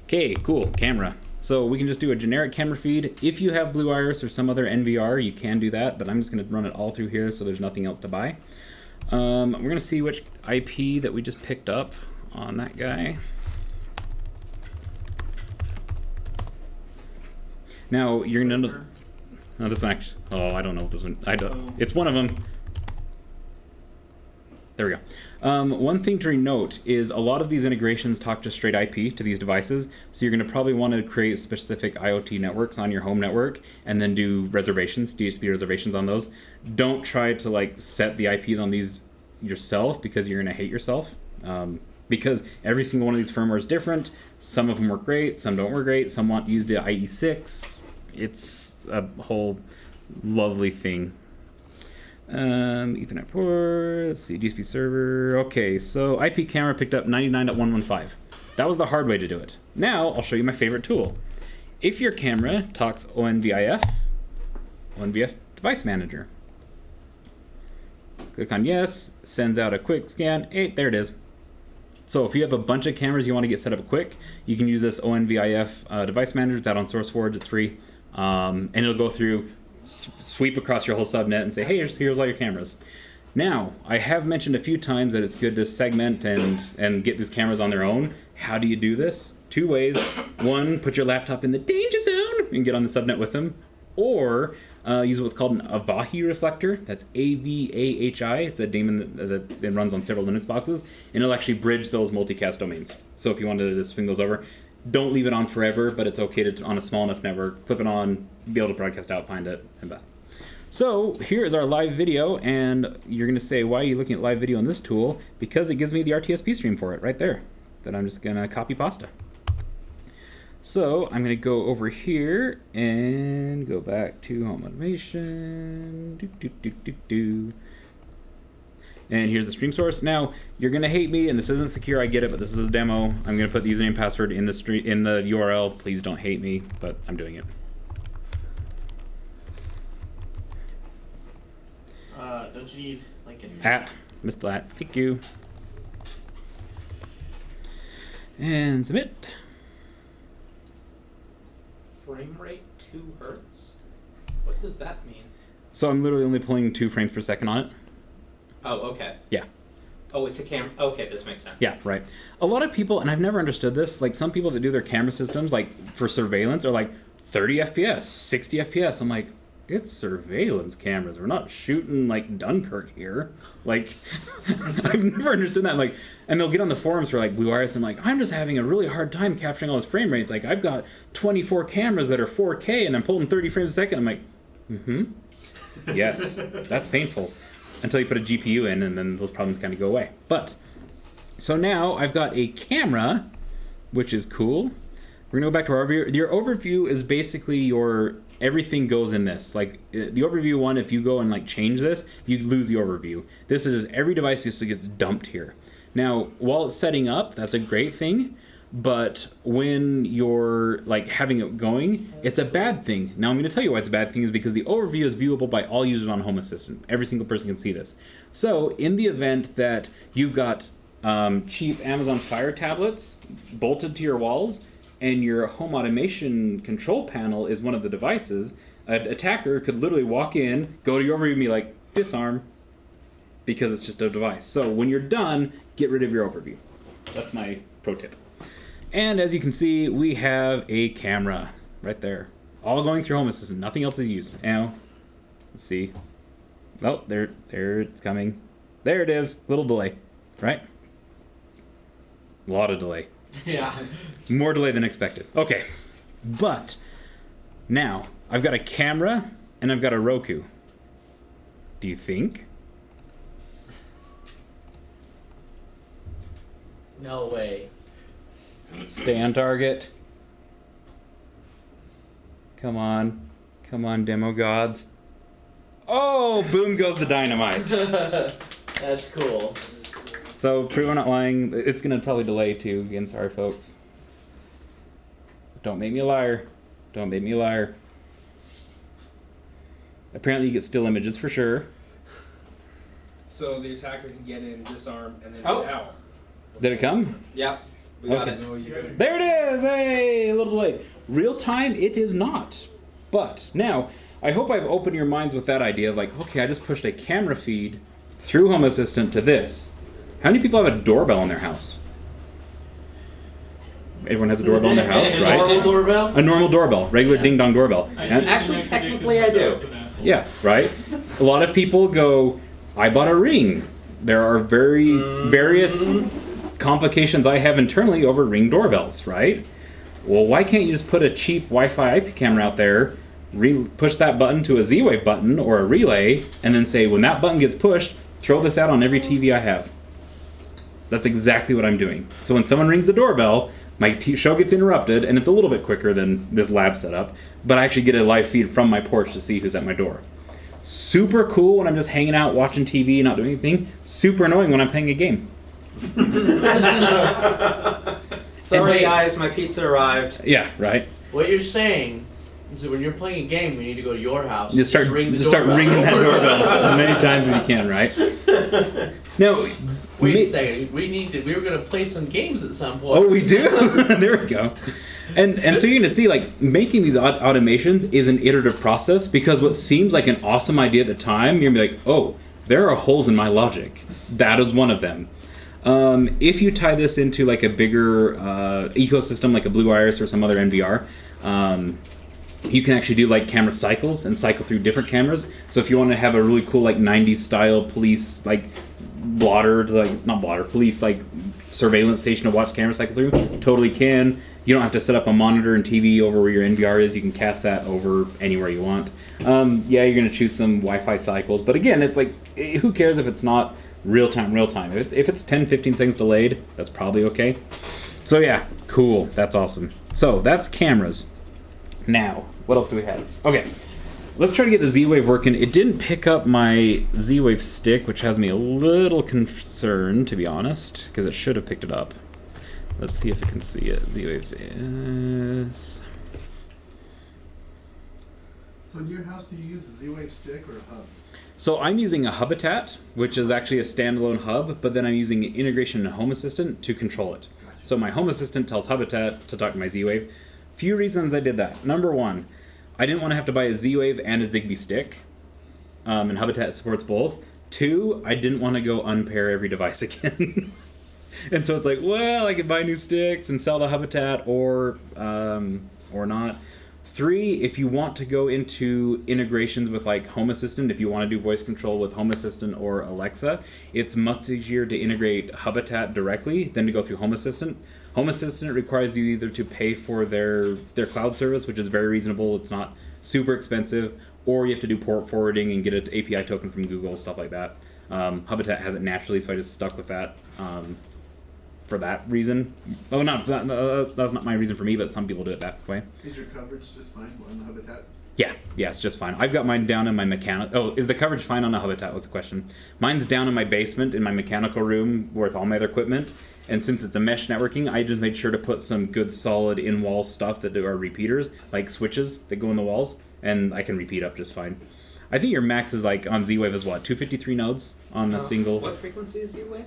Okay, cool, camera. So we can just do a generic camera feed. If you have Blue Iris or some other NVR, you can do that, but I'm just gonna run it all through here so there's nothing else to buy. We're gonna see which IP that we just picked up on that guy. Now you're gonna. No, this one actually. Oh, I don't know what this one. I don't. It's one of them. There we go. One thing to note is a lot of these integrations talk to straight IP to these devices, so you're going to probably want to create specific IoT networks on your home network and then do reservations, DHCP reservations on those. Don't try to like set the IPs on these yourself because you're going to hate yourself. Because every single one of these firmware is different. Some of them work great, some don't work great, some want used the IE6. It's a whole lovely thing. Ethernet port, let's see, DSP server. Okay, so IP camera picked up 99.115. That was the hard way to do it. Now, I'll show you my favorite tool. If your camera talks ONVIF device manager. Click on yes, sends out a quick scan. Hey, there it is. So if you have a bunch of cameras you want to get set up quick, you can use this ONVIF device manager. It's out on SourceForge, it's free. And it'll go through, sweep across your whole subnet and say, hey, here's all your cameras. Now, I have mentioned a few times that it's good to segment and get these cameras on their own. How do you do this? Two ways. One, put your laptop in the danger zone and get on the subnet with them. Or use what's called an Avahi reflector. That's AVAHI. It's a daemon that runs on several Linux boxes. And it'll actually bridge those multicast domains. So if you wanted to swing those over, don't leave it on forever, but it's okay to, on a small enough network, flip it on, be able to broadcast out, find it, and back. So here is our live video, and you're going to say, why are you looking at live video on this tool? Because it gives me the RTSP stream for it right there that I'm just going to copy pasta. So I'm going to go over here and go back to home automation. And here's the stream source. Now, you're going to hate me, and this isn't secure, I get it, but this is a demo. I'm going to put the username and password in the URL. Please don't hate me, but I'm doing it. Don't you need like an Missed that. Thank you. And submit. frame rate 2 hertz? What does that mean? So I'm literally only pulling 2 frames per second on it. Oh, okay. Yeah. Oh, it's a camera. Okay, this makes sense. Yeah, right. A lot of people, and I've never understood this, like some people that do their camera systems, like for surveillance, are like 30 FPS, 60 FPS. I'm like, it's surveillance cameras. We're not shooting like Dunkirk here. Like, I've never understood that. Like, and they'll get on the forums for like Blue Iris and like, I'm just having a really hard time capturing all this frame rates. Like, I've got 24 cameras that are 4K and I'm pulling 30 frames a second. I'm like, yes, that's painful. Until you put a GPU in, and then those problems kind of go away. But, so now I've got a camera, which is cool. We're gonna go back to our overview. Your overview is basically your, everything goes in this. Like, the overview one, if you go and like change this, you lose the overview. This is every device just gets dumped here. Now, while it's setting up, that's a great thing. But when you're like having it going, it's a bad thing. Now I'm going to tell you why it's a bad thing is because the overview is viewable by all users on Home Assistant. Every single person can see this. So in the event that you've got cheap Amazon Fire tablets bolted to your walls and your home automation control panel is one of the devices, an attacker could literally walk in, go to your overview and be like, disarm, because it's just a device. So when you're done, get rid of your overview. That's my pro tip. And as you can see, we have a camera right there. All going through Home Assistant. Nothing else is used. Now, let's see. Oh, there it's coming. There it is. Little delay, right? A lot of delay. Yeah. More delay than expected. Okay. But now, I've got a camera and I've got a Roku. Do you think? No way. Stay on target. Come on. Come on, demo gods. Oh, boom goes the dynamite. That's cool. So, we're not lying. It's going to probably delay too. Again, sorry, folks. Don't make me a liar. Don't make me a liar. Apparently, you get still images for sure. So the attacker can get in, disarm, and then Oh. get out. Did it come? Yeah. We got Okay. it. No, you gotta. There it is! Hey, a little delay. Real time, it is not. But now, I hope I've opened your minds with that idea of like, okay, I just pushed a camera feed through Home Assistant to this. How many people have a doorbell in their house? Everyone has a doorbell in their house, A right? normal doorbell? A normal doorbell, regular Yeah. ding dong doorbell. And- Actually, technically, I do. yeah, right. A lot of people go, I bought a Ring. There are various complications I have internally over Ring doorbells, right? Well, why can't you just put a cheap Wi-Fi IP camera out there, push that button to a Z-Wave button or a relay, and then say, when that button gets pushed, throw this out on every TV I have. That's exactly what I'm doing. So when someone rings the doorbell, my show gets interrupted, and it's a little bit quicker than this lab setup, but I actually get a live feed from my porch to see who's at my door. Super cool when I'm just hanging out watching TV, not doing anything. Super annoying when I'm playing a game. Sorry, wait. guys, my pizza arrived. Yeah, right. What you're saying is that when you're playing a game, we need to go to your house. Just start ring the start doorbell. ringing that doorbell as many times as you can, right? No. Wait a second. We were gonna play some games at some point. Oh, we do. There we go. And so you're gonna see, like, making these automations is an iterative process, because what seems like an awesome idea at the time, you're gonna be like, oh, there are holes in my logic. That is one of them. If you tie this into like a bigger ecosystem, like a Blue Iris or some other NVR, you can actually do like camera cycles and cycle through different cameras. So if you want to have a really cool like 90s style police like police like surveillance station to watch camera cycle through, totally can. You don't have to set up a monitor and TV over where your NVR is. You can cast that over anywhere you want. Yeah, you're going to choose some Wi-Fi cycles, but again, it's like, who cares if it's not real time. If it's 10-15 seconds delayed, that's probably okay. So yeah, cool. That's awesome. So that's cameras. Now, what else do we have? Okay, let's try to get the Z-Wave working. It didn't pick up my Z-Wave stick, which has me a little concerned, to be honest, because it should have picked it up. Let's see if it can see it. Z-Waves is... So in your house, do you use a Z-Wave stick or a hub? So I'm using a Hubitat, which is actually a standalone hub, but then I'm using integration in Home Assistant to control it. Gotcha. So my Home Assistant tells Hubitat to talk to my Z-Wave. Few reasons I did that. Number one, I didn't want to have to buy a Z-Wave and a Zigbee stick, and Hubitat supports both. Two, I didn't want to go unpair every device again. And so it's like, well, I could buy new sticks and sell the Hubitat or not. Three, if you want to go into integrations with like Home Assistant, if you want to do voice control with Home Assistant or Alexa, it's much easier to integrate Hubitat directly than to go through Home Assistant. Home Assistant requires you either to pay for their cloud service, which is very reasonable, it's not super expensive, or you have to do port forwarding and get an API token from Google, stuff like that. Hubitat has it naturally, so I just stuck with that. For that reason. Oh, that's not my reason for me, but some people do it that way. Is your coverage just fine on the Habitat? Yeah, it's just fine. I've got mine down in my mechanical... Oh, is the coverage fine on a Habitat was the question. Mine's down in my basement in my mechanical room with all my other equipment, and since it's a mesh networking, I just made sure to put some good solid in-wall stuff that are repeaters, like switches that go in the walls, and I can repeat up just fine. I think your max is like, on Z-Wave is what, 253 nodes on a single... What frequency is Z-Wave?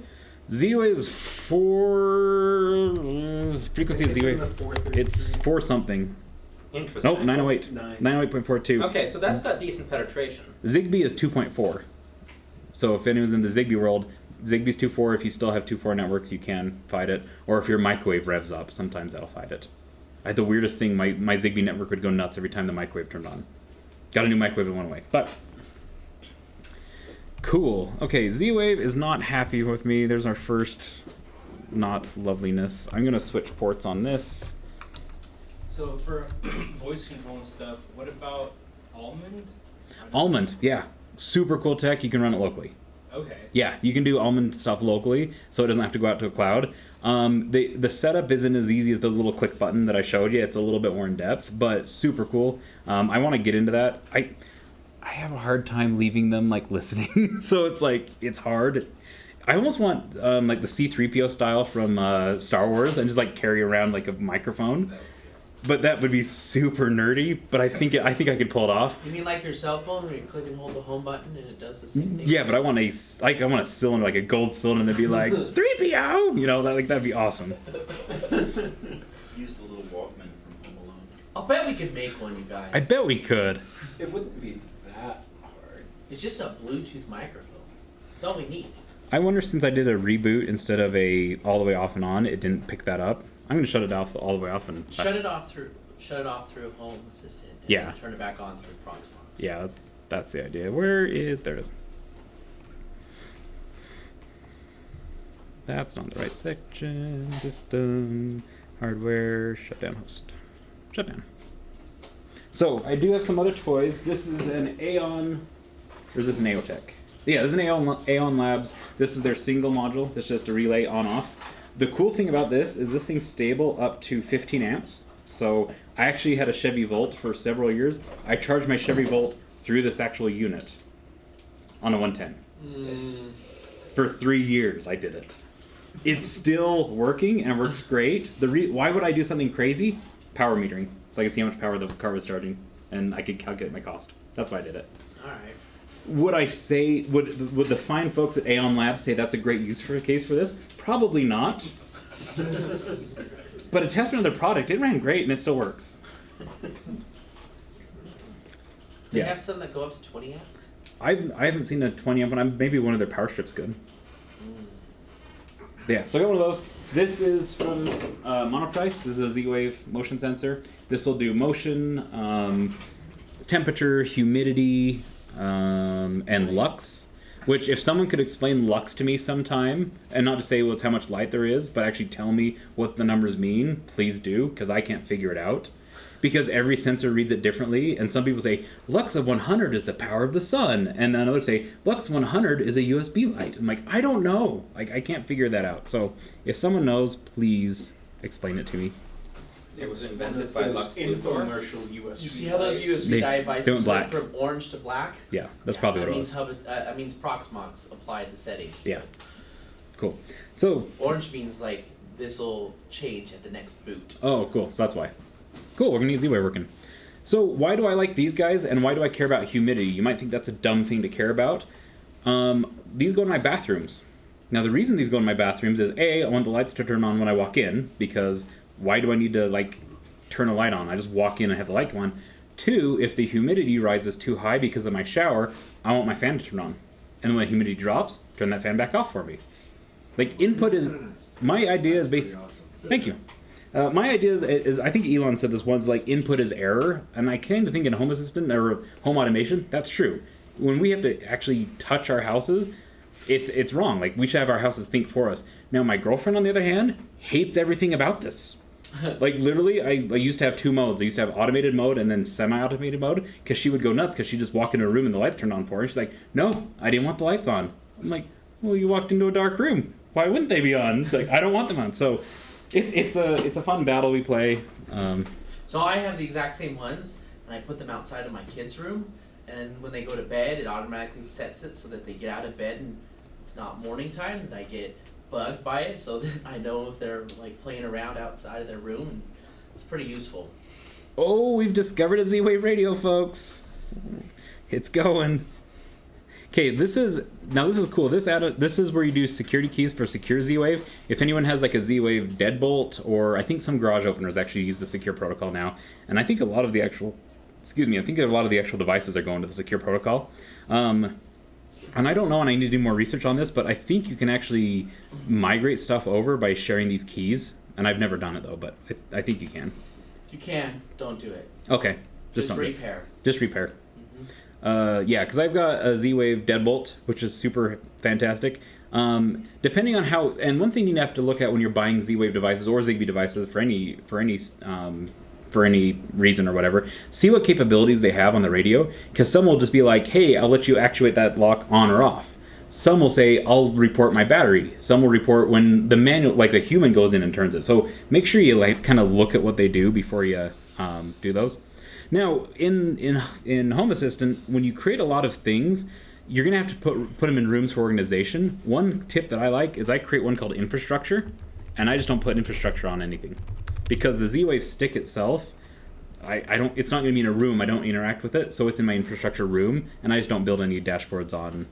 Z-Wave is 4... frequency of Z-Wave. It's 4 something. Interesting. Nope, 908. 908.42. Okay, so that's got decent penetration. Zigbee is 2.4. So if anyone's in the Zigbee world, Zigbee's 2.4. If you still have 2.4 networks, you can fight it. Or if your microwave revs up, sometimes that'll fight it. I had the weirdest thing, my Zigbee network would go nuts every time the microwave turned on. Got a new microwave and went away. But... cool. Okay, Z-Wave is not happy with me. There's our first not loveliness. I'm gonna switch ports on this. So for voice control and stuff, what about Almond? Almond, yeah. Super cool tech. You can run it locally. Okay. Yeah, you can do Almond stuff locally, so it doesn't have to go out to a cloud. The setup isn't as easy as the little click button that I showed you. It's a little bit more in depth, but super cool. I want to get into that. I have a hard time leaving them like listening, so it's like it's hard. I almost want like the C-3PO style from Star Wars and just like carry around like a microphone, but that would be super nerdy. But I think I could pull it off. You mean like your cell phone where you click and hold the home button and it does the same thing? Yeah, but I want a cylinder, like a gold cylinder, and they'd be like 3PO, you know, that'd be awesome. Use the little Walkman from Home Alone. I'll bet we could make one, you guys. I bet we could. It wouldn't be that hard. It's just a Bluetooth microphone. That's all we need. I wonder, since I did a reboot instead of a all the way off and on, it didn't pick that up. I'm gonna shut it off all the way off and Shut it off through Home Assistant. And Yeah. then turn it back on through Proxmox. Yeah, that's the idea. There it is. That's not the right section. System, hardware, shutdown host. Shutdown. So, I do have some other toys. This is an Aeon, or is this an Aeotech? Yeah, this is an Aeon Labs. This is their single module. This is just a relay on-off. The cool thing about this is this thing's stable up to 15 amps. So, I actually had a Chevy Volt for several years. I charged my Chevy Volt through this actual unit on a 110. For 3 years, I did it. It's still working and it works great. Why would I do something crazy? Power metering, so I could see how much power the car was charging, and I could calculate my cost. That's why I did it. All right. Would I say would the fine folks at Aeon Labs say that's a great use for a case for this? Probably not. But a testament of their product, it ran great and it still works. They have some that go up to 20 amps. I haven't seen a 20 amp one. Maybe one of their power strips good. Yeah, so I got one of those. This is from Monoprice. This is a Z-Wave motion sensor. This will do motion, temperature, humidity, and lux. Which, if someone could explain lux to me sometime, and not just say, well, it's how much light there is, but actually tell me what the numbers mean, please do, because I can't figure it out. Because every sensor reads it differently, and some people say, lux of 100 is the power of the sun, and then others say, lux 100 is a USB light. I'm like, I don't know. I can't figure that out. So, if someone knows, please explain it to me. It was invented by Lux Luthor. Infomercial USB. You see how those lights. USB They devices went black. went from orange to black? Yeah, that's probably what it was. That means Proxmox applied the settings. to Yeah. it. Cool. So, Orange means like this will change at the next boot. oh, cool. So that's why. Cool, we're gonna get Z-Wave working. So why do I like these guys, and why do I care about humidity? You might think that's a dumb thing to care about. These go in my bathrooms. Now the reason these go in my bathrooms is A, I want the lights to turn on when I walk in, because why do I need to turn a light on? I just walk in and have the light go on. 2, if the humidity rises too high because of my shower, I want my fan to turn on. And when the humidity drops, turn that fan back off for me. Input is... My idea is based... Awesome. Thank you. My idea is, I think Elon said this once, input is error, and I kind of think in Home Assistant or home automation, that's true. When we have to actually touch our houses, it's wrong. We should have our houses think for us. Now, my girlfriend, on the other hand, hates everything about this. Literally, I used to have 2 modes. I used to have automated mode and then semi-automated mode, because she would go nuts, because she'd just walk into a room and the lights turned on for her. She's like, no, I didn't want the lights on. I'm like, well, you walked into a dark room. Why wouldn't they be on? It's I don't want them on. So... It's a fun battle we play. So I have the exact same ones, and I put them outside of my kids' room, and when they go to bed, it automatically sets it so that they get out of bed and it's not morning time, and I get bugged by it, so that I know if they're playing around outside of their room, and it's pretty useful. Oh, we've discovered a Z-Wave radio, folks. It's going. Okay, this is cool. This is where you do security keys for secure Z-Wave. If anyone has a Z-Wave deadbolt, or I think some garage openers actually use the secure protocol now, and I think a lot of the actual, devices are going to the secure protocol. And I don't know, and I need to do more research on this, but I think you can actually migrate stuff over by sharing these keys. And I've never done it though, but I think you can. You can, don't do it. Okay, Just don't do it. repair. Just repair. Yeah, because I've got a Z-Wave deadbolt, which is super fantastic. Depending on how, and one thing you have to look at when you're buying Z-Wave devices or Zigbee devices for any reason or whatever, see what capabilities they have on the radio. Because some will just be like, hey, I'll let you actuate that lock on or off. Some will say, I'll report my battery. Some will report when the manual, a human goes in and turns it. So make sure you kind of look at what they do before you do those. Now, in Home Assistant, when you create a lot of things, you're going to have to put them in rooms for organization. One tip that I like is I create one called infrastructure, and I just don't put infrastructure on anything. Because the Z-Wave stick itself, it's not going to be in a room, I don't interact with it, so it's in my infrastructure room, and I just don't build any dashboards on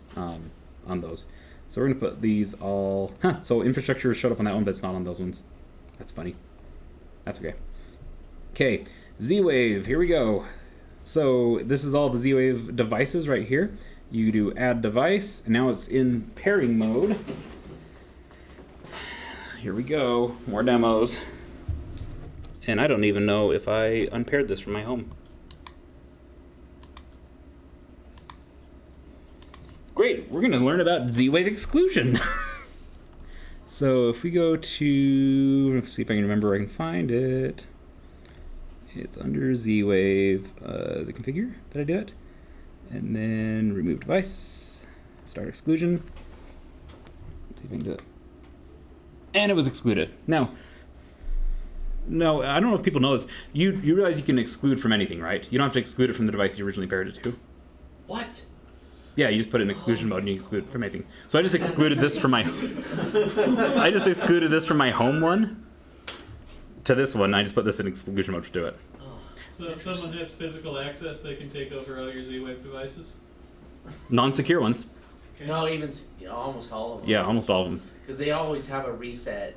those. So we're going to put these all... so infrastructure showed up on that one, but it's not on those ones. That's funny. That's okay. Okay. Z-Wave, here we go. So this is all the Z-Wave devices right here. You do add device, and now it's in pairing mode. Here we go, more demos. And I don't even know if I unpaired this from my home. Great, we're gonna learn about Z-Wave exclusion. So if we go to, let's see if I can remember where I can find it. It's under Z-Wave, is it configure? Did I do it? And then remove device, start exclusion. Let's see if I can do it. And it was excluded. Now, no, I don't know if people know this. You realize you can exclude from anything, right? You don't have to exclude it from the device you originally paired it to. What? Yeah, you just put it in exclusion mode and you exclude it from anything. So I just excluded this from my I just excluded this from my home one to this one, and I just put this in exclusion mode to do it. So if someone has physical access, they can take over all your Z-Wave devices? Non-secure ones. Okay. No, even almost all of them. Yeah, almost all of them. Because they always have a reset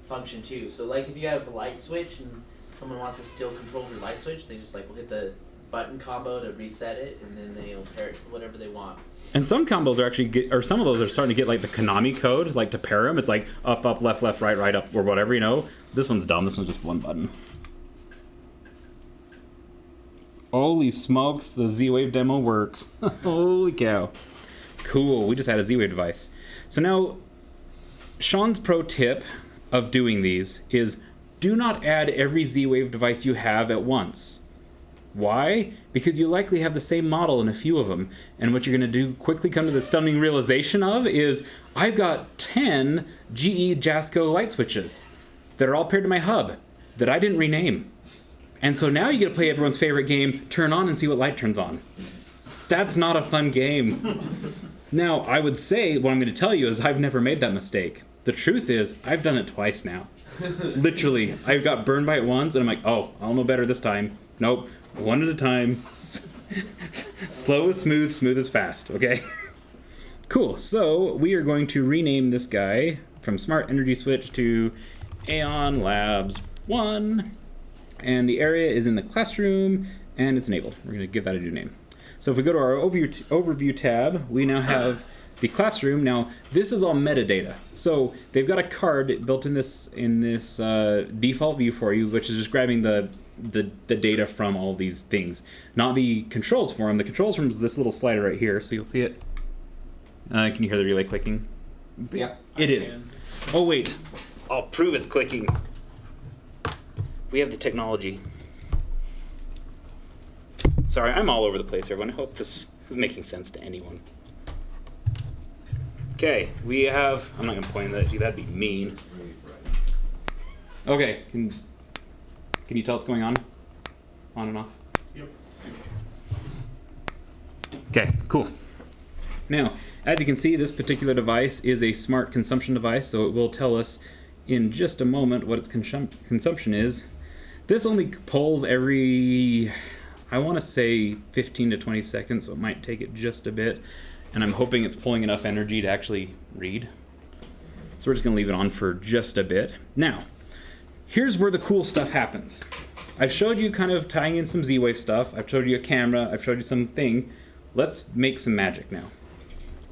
function too. So like if you have a light switch and someone wants to steal control of your light switch, they just will hit the button combo to reset it, and then they'll pair it to whatever they want. And some combos are actually or some of those are starting to get like the Konami code, like to pair them. It's like up, up, left, left, right, right, up, or whatever, you know. This one's dumb. This one's just one button. Holy smokes, the Z-Wave demo works. Holy cow. Cool, we just had a Z-Wave device. So now, Sean's pro tip of doing these is do not add every Z-Wave device you have at once. Why? Because you likely have the same model in a few of them. And what you're going to do quickly come to the stunning realization of is I've got 10 GE Jasco light switches that are all paired to my hub that I didn't rename. And so now you get to play everyone's favorite game, turn on and see what light turns on. That's not a fun game. Now, I would say what I'm going to tell you is I've never made that mistake. The truth is I've done it twice now. Literally, I got burned by it once and I'm like, oh, I'll know better this time. Nope. One at a time. Slow is smooth, smooth is fast, okay? Cool, so we are going to rename this guy from Smart Energy Switch to Aeon Labs 1. And the area is in the classroom, and it's enabled. We're going to give that a new name. So if we go to our overview tab, we now have the classroom. Now, this is all metadata. So they've got a card built in this default view for you, which is just grabbing the data from all these things, not the controls for them. The controls form is this little slider right here, so you'll see it. Can you hear the relay clicking? Yeah. It is. Oh wait, I'll prove it's clicking. We have the technology. Sorry, I'm all over the place, everyone. I hope this is making sense to anyone. Okay, we have. I'm not gonna point at you. That'd be mean. Okay. Can you tell what's going on? On and off? Yep. Okay, cool. Now, as you can see, this particular device is a smart consumption device, so it will tell us in just a moment what its consumption is. This only pulls every, I want to say 15 to 20 seconds, so it might take it just a bit, and I'm hoping it's pulling enough energy to actually read. So we're just going to leave it on for just a bit. Now, here's where the cool stuff happens. I've showed you kind of tying in some Z-Wave stuff. I've showed you a camera. I've showed you something. Let's make some magic now.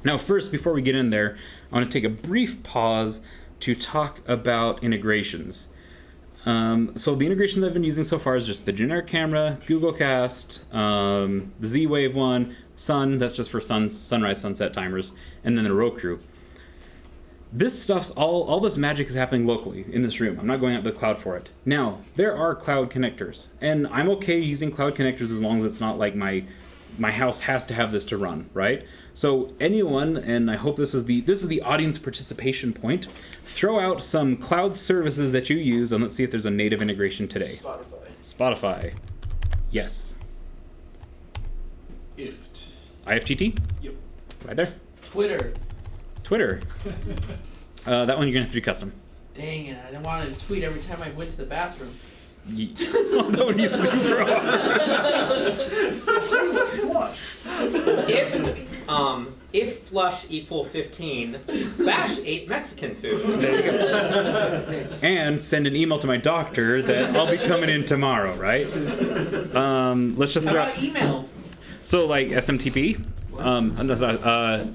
Now first, before we get in there, I want to take a brief pause to talk about integrations. So the integrations I've been using so far is just the generic camera, Google Cast, the Z-Wave one, Sun, that's just for sunrise, sunset timers, and then the Roku. This stuff's all this magic is happening locally in this room. I'm not going out to the cloud for it. Now, there are cloud connectors, and I'm okay using cloud connectors as long as it's not like my house has to have this to run, right? So anyone, and I hope this is the audience participation point, throw out some cloud services that you use, and let's see if there's a native integration today. Spotify. Yes. IFTT? Yep. Right there. Twitter. That one you're gonna have to do custom. Dang it, I didn't want to tweet every time I went to the bathroom. That would be super awesome. If flush equal 15, Bash ate Mexican food. There you go. And send an email to my doctor that I'll be coming in tomorrow, right? Let's just How throw about email? So like SMTP,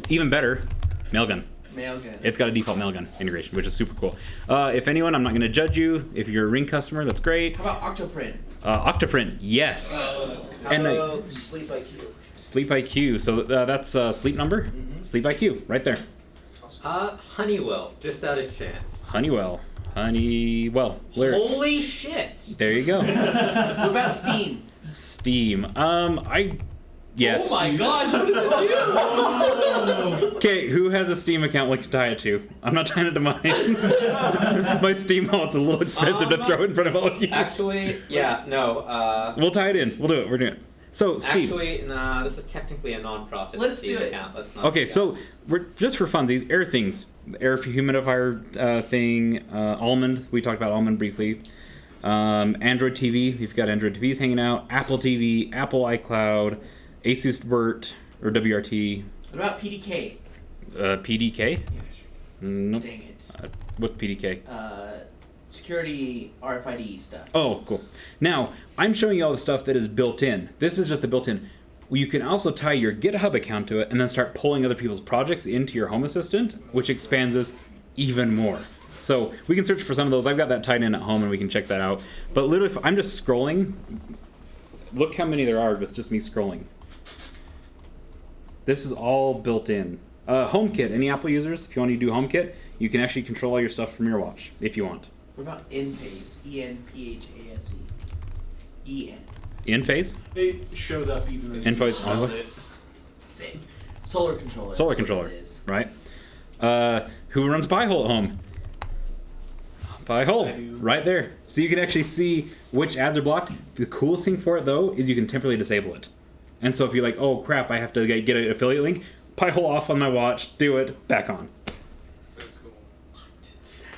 even better, Mailgun. Mail gun. It's got a default mailgun integration, which is super cool. If anyone, I'm not going to judge you. If you're a Ring customer, that's great. How about Octoprint? Octoprint, yes. Oh, that's cool. How And about Sleep IQ? Sleep IQ. So that's Sleep Number. Mhm. Sleep IQ, right there. Honeywell, just out of chance. Honeywell. Where? Holy shit! There you go. What about Steam? Steam. Yes. Oh my gosh, what does it do? Okay, who has a Steam account we can tie it to? I'm not tying it to mine. My Steam wallet's a little expensive to throw in front of all of you. Actually, yeah, no. We'll tie it in. We'll do it. We're doing it. So, Steam. Actually, nah, this is technically a non-profit Let's Steam do it. account. Let's not. Okay, do that. so we're just for funsies. Air things, the air humidifier thing. Almond. We talked about Almond briefly. Android TV. You've got Android TVs hanging out. Apple TV. Apple iCloud. Asus Bert or WRT. What about PDK? PDK. Yeah, sure. Nope. Dang it. What's PDK? Security RFID stuff. Oh, cool. Now, I'm showing you all the stuff that is built in. This is just the built-in. You can also tie your GitHub account to it and then start pulling other people's projects into your Home Assistant, which expands this even more. So we can search for some of those. I've got that tied in at home and we can check that out. But literally, if I'm just scrolling, look how many there are with just me scrolling. This is all built in. HomeKit, any Apple users, if you want to do HomeKit, you can actually control all your stuff from your watch, if you want. What about Enphase? ENPHASE. EN. In-phase? It showed up even though you Info- spelled it. Sick. Solar controller. Solar that's what controller, it is. right? Who runs Pi-hole at home? Pi-hole, right there. So you can actually see which ads are blocked. The coolest thing for it, though, is you can temporarily disable it. And so if you're like, oh crap, I have to get an affiliate link, Pi-hole off on my watch, do it, back on. That's cool.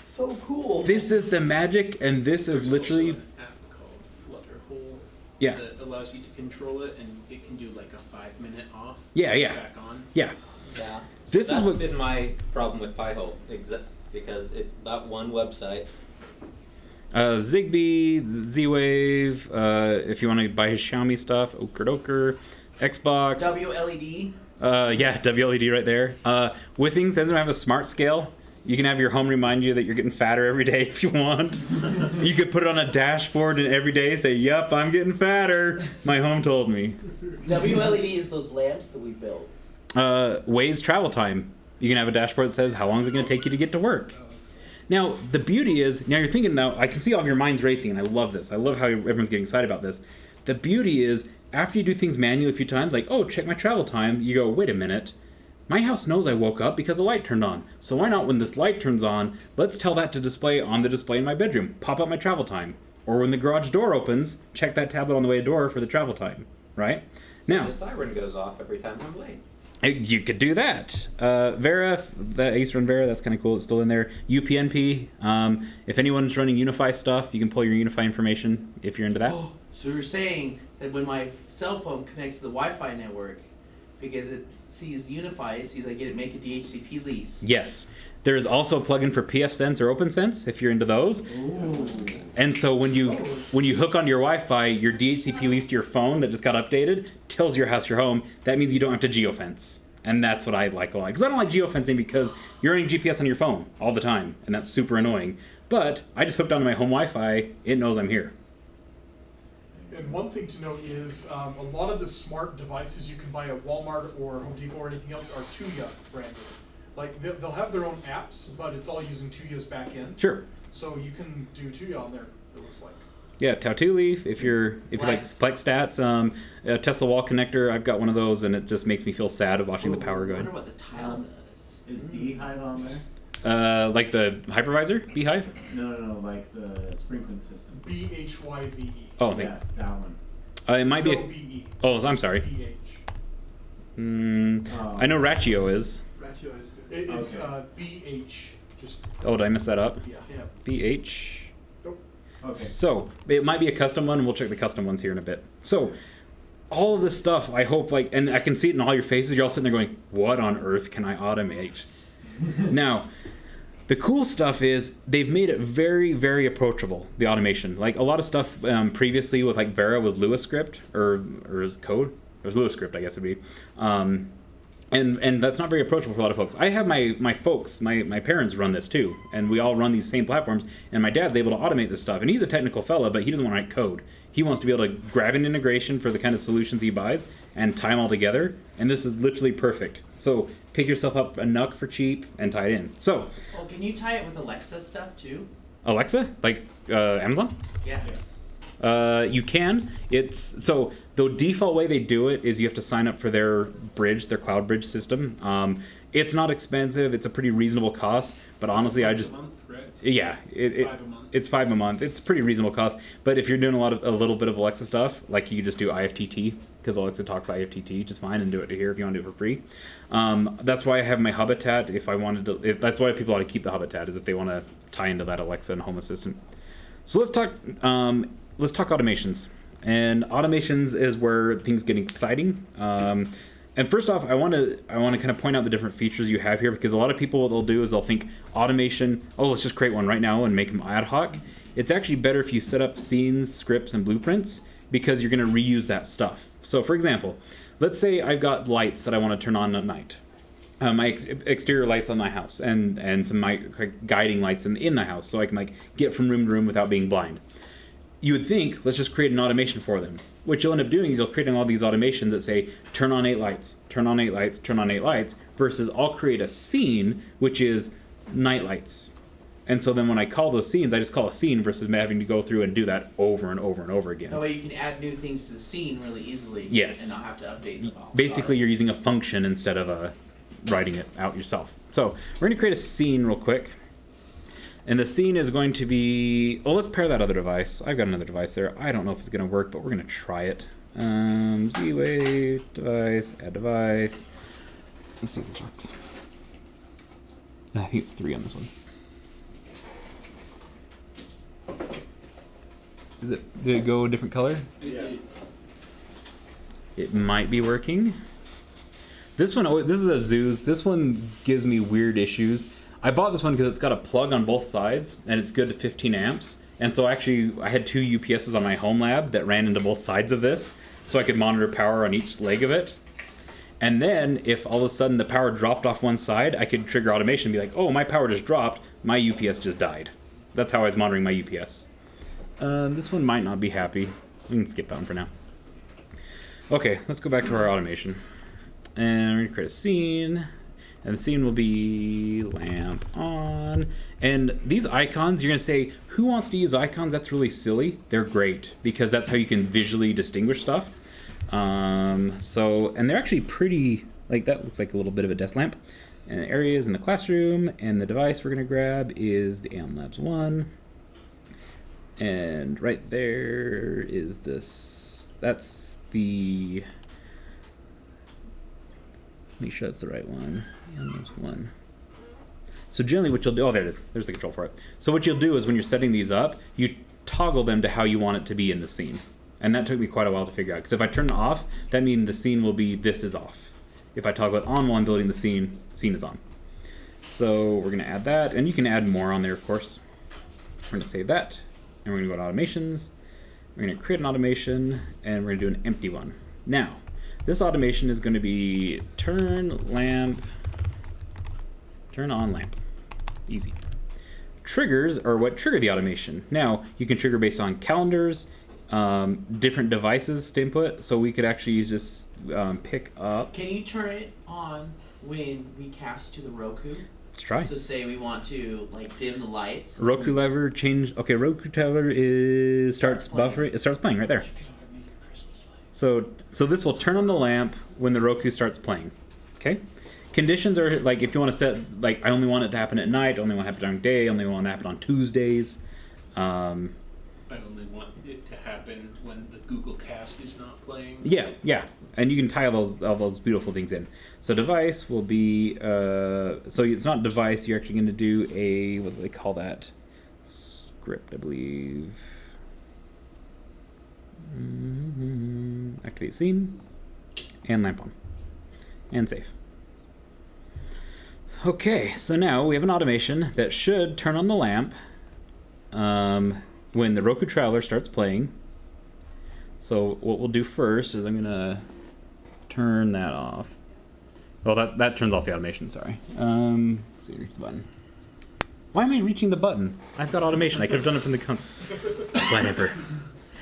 So cool. This is the magic, and this is There's literally... also an app called Flutterhole Yeah. that allows you to control it, and it can do like a 5-minute off. Yeah, yeah. Back on. Yeah. Yeah. This is That's what- been my problem with Pi-hole, because it's that one website. Zigbee, Z-Wave, if you want to buy his Xiaomi stuff, Oker, Xbox. WLED. Yeah, WLED right there. With things that doesn't have a smart scale, you can have your home remind you that you're getting fatter every day if you want. You could put it on a dashboard and every day say, "Yup, I'm getting fatter." My home told me. WLED is those lamps that we built. Waze travel time. You can have a dashboard that says how long is it going to take you to get to work. Now, the beauty is, now you're thinking, now I can see all of your minds racing, and I love this. I love how everyone's getting excited about this. The beauty is, after you do things manually a few times, like, oh, check my travel time, you go, wait a minute. My house knows I woke up because the light turned on. So why not, when this light turns on, let's tell that to display on the display in my bedroom. Pop up my travel time. Or when the garage door opens, check that tablet on the way to door for the travel time. Right? So Now, the siren goes off every time I'm late. you could do that. Vera, that Ace Run Vera, that's kind of cool. It's still in there. UPnP. If anyone's running Unify stuff, you can pull your Unify information if you're into that. Oh, so you're saying that when my cell phone connects to the Wi-Fi network, because it sees Unify, it sees I get it, make a DHCP lease. Yes. There is also a plugin for pfSense or OpenSense if you're into those. Ooh. And so when you hook onto your Wi-Fi, your DHCP lease to your phone that just got updated tells your house your home. That means you don't have to geofence. And that's what I like a lot. Because I don't like geofencing because you're running GPS on your phone all the time. And that's super annoying. But I just hooked onto my home Wi-Fi. It knows I'm here. And one thing to note is a lot of the smart devices you can buy at Walmart or Home Depot or anything else are Tuya branded. Like they'll have their own apps, but it's all using Tuya's back end. Sure. So you can do Tuya on there, it looks like. Yeah, Tautuli, if you like Plex stats, Tesla wall connector, I've got one of those, and it just makes me feel sad of watching the power I go. wonder what the tile does. Is Beehive on there? Like the hypervisor, Beehive? No, like the sprinkling system. BHYVE. Oh, Yeah, that one. it might be. No BE. Oh, I'm sorry. BH. I know Ratio is. Ratio is good. It's Okay. BH. Just Oh, did I mess that up? yeah. Yeah. BH. Okay. So it might be a custom one, and we'll check the custom ones here in a bit. So all of this stuff, I hope, like, and I can see it in all your faces. You're all sitting there going, "What on earth can I automate?" Now, the cool stuff is they've made it very, very approachable. The automation, like a lot of stuff previously with like Vera was Lua script or as code. It was Lua script, I guess it'd be. And that's not very approachable for a lot of folks. I have my parents run this too, and we all run these same platforms, and my dad's able to automate this stuff, and he's a technical fella, but he doesn't want to write code. He wants to be able to grab an integration for the kind of solutions he buys and tie them all together, and this is literally perfect. So pick yourself up a NUC for cheap and tie it in. So, Well, can you tie it with Alexa stuff too? Alexa, like Amazon? Yeah. You can. It's so the default way they do it is you have to sign up for their bridge, their cloud bridge system. It's not expensive. It's a pretty reasonable cost. But honestly, I just a month, right? yeah, $5 a month. it's $5 a month. It's a pretty reasonable cost. But if you're doing a little bit of Alexa stuff, like you could just do IFTT because Alexa talks IFTT just fine, and do it to here if you want to do it for free. That's why I have my Habitat. If I wanted to, that's why people ought to keep the Habitat is if they want to tie into that Alexa and Home Assistant. So let's talk automations. And automations is where things get exciting. And first off, I want to kind of point out the different features you have here, because a lot of people, what they'll do is they'll think automation, oh, let's just create one right now and make them ad hoc. It's actually better if you set up scenes, scripts, and blueprints, because you're going to reuse that stuff. So for example, let's say I've got lights that I want to turn on at night. My exterior lights on my house, and some guiding lights in the house, so I can get from room to room without being blind. You would think, let's just create an automation for them. What you'll end up doing is you'll create all these automations that say, turn on 8 lights, turn on 8 lights, turn on 8 lights, versus I'll create a scene, which is night lights. And so then when I call those scenes, I just call a scene versus having to go through and do that over and over and over again. That way you can add new things to the scene really easily. Yes. And not have to update them all. Basically, you're using a function instead of writing it out yourself. So we're going to create a scene real quick. And the scene is going to be... Oh, let's pair that other device. I've got another device there. I don't know if it's going to work, but we're going to try it. Z-Wave, device, add device. Let's see if this works. I think it's 3 on this one. Did it go a different color? Yeah. It might be working. This one, this is a Zeus. This one gives me weird issues. I bought this one because it's got a plug on both sides, and it's good to 15 amps. And so actually, I had 2 UPSs on my home lab that ran into both sides of this, so I could monitor power on each leg of it. And then, if all of a sudden the power dropped off one side, I could trigger automation and be like, oh, my power just dropped, my UPS just died. That's how I was monitoring my UPS. This one might not be happy. We can skip that one for now. Okay, let's go back to our automation. And we're going to create a scene. And the scene will be lamp on. And these icons, you're going to say, who wants to use icons? That's really silly. They're great, because that's how you can visually distinguish stuff. And they're actually pretty, that looks like a little bit of a desk lamp. And the areas in the classroom, and the device we're going to grab is the AM Labs 1. And right there is this, that's the... Make sure that's the right one. Yeah, there's one. So generally what you'll do, oh, there it is. There's the control for it. So what you'll do is when you're setting these up, you toggle them to how you want it to be in the scene. And that took me quite a while to figure out. Because if I turn it off, that means the scene will be this is off. If I toggle it on while I'm building the scene is on. So we're going to add that. And you can add more on there, of course. We're going to save that. And we're going to go to automations. We're going to create an automation. And we're going to do an empty one. Now, this automation is going to be turn on lamp. Easy. Triggers are what trigger the automation. Now, you can trigger based on calendars, different devices to input, so we could actually just pick up. Can you turn it on when we cast to the Roku? Let's try. So say we want to dim the lights. Roku lever change. Okay, Roku lever starts buffering. It starts playing right there. So this will turn on the lamp when the Roku starts playing. Okay. Conditions are if you want to set I only want it to happen at night, only want it to happen during day, only want it to happen on Tuesdays. I only want it to happen when the Google Cast is not playing. Yeah, and you can tie all those beautiful things in. So device will be so it's not device. You're actually going to do a what do they call that? Script, I believe. Activate scene and lamp on and save. Okay, so now we have an automation that should turn on the lamp when the Roku Traveler starts playing. So what we'll do first is I'm gonna turn that off. Well, that turns off the automation. Sorry. Let's see, reach the button. Why am I reaching the button? I've got automation. I could have done it from the console. Whatever.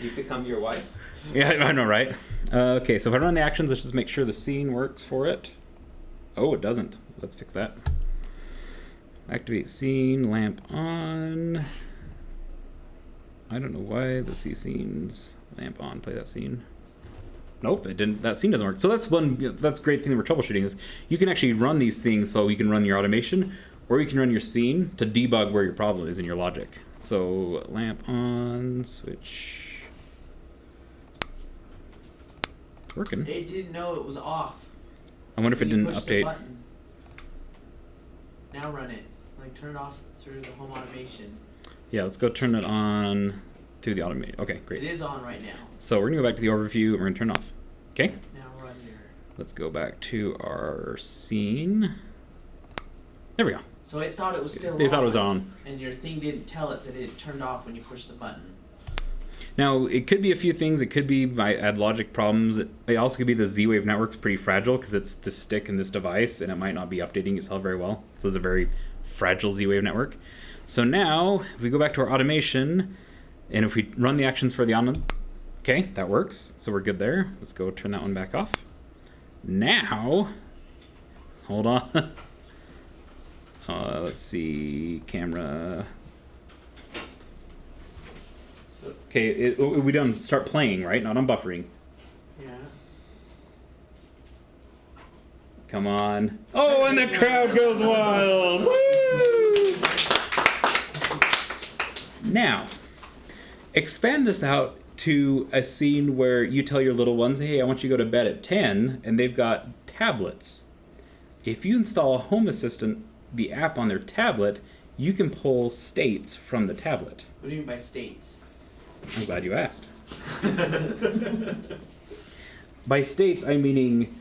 You've become your wife. Yeah, I know, right? Okay, so if I run the actions, let's just make sure the scene works for it. Oh, it doesn't. Let's fix that. Activate scene, lamp on. I don't know why the scenes lamp on. Play that scene. Nope, it didn't. That scene doesn't work. So that's that's great thing that we're troubleshooting is you can actually run these things so you can run your automation or you can run your scene to debug where your problem is in your logic. So lamp on, switch. Working. It didn't know it was off. I wonder if it When you didn't push the update. button. Now run it. Like turn it off through the home automation. Yeah, let's go turn it on through the automation. Okay, great. It is on right now. So we're gonna go back to the overview and we're gonna turn it off. Okay? Now run your. Let's go back to our scene. There we go. So it thought it was still on. They thought it was on. And your thing didn't tell it that it turned off when you pushed the button. Now, it could be a few things. It could be my add logic problems. It also could be the Z-Wave network's pretty fragile because it's this stick and this device, and it might not be updating itself very well. So it's a very fragile Z-Wave network. So now, if we go back to our automation, and if we run the actions for the on, okay, that works. So we're good there. Let's go turn that one back off. Now, hold on. Let's see, camera. Okay, we don't start playing, right? Not on buffering. Yeah. Come on. Oh, and the crowd goes wild. Woo! Now, expand this out to a scene where you tell your little ones, hey, I want you to go to bed at 10, and they've got tablets. If you install a Home Assistant, the app on their tablet, you can pull states from the tablet. What do you mean by states? I'm glad you asked. By states, I'm meaning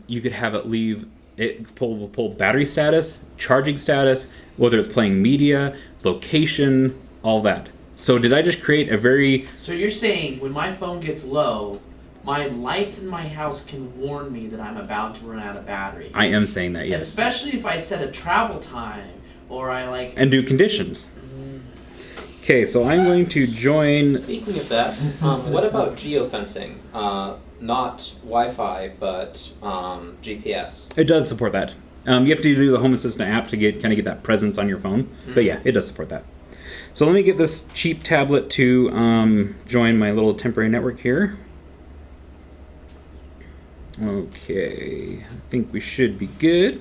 you could have it pull battery status, charging status, whether it's playing media, location, all that. So did I just create a very... So you're saying when my phone gets low, my lights in my house can warn me that I'm about to run out of battery. I am saying that, yes. Especially if I set a travel time or I like... And do conditions. Okay, so I'm going to join... Speaking of that, what about geofencing? Not Wi-Fi, but GPS. It does support that. You have to do the Home Assistant app to kind of get that presence on your phone. But yeah, it does support that. So let me get this cheap tablet to join my little temporary network here. Okay, I think we should be good.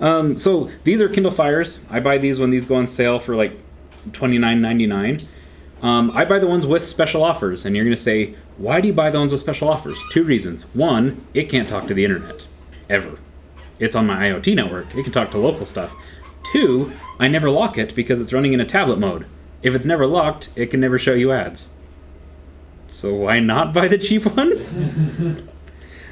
So these are Kindle Fires. I buy these when these go on sale for like $29.99. I buy the ones with special offers, and you're going to say, why do you buy the ones with special offers? Two reasons. One, it can't talk to the internet, ever. It's on my IoT network. It can talk to local stuff. Two, I never lock it because it's running in a tablet mode. If it's never locked, it can never show you ads. So why not buy the cheap one?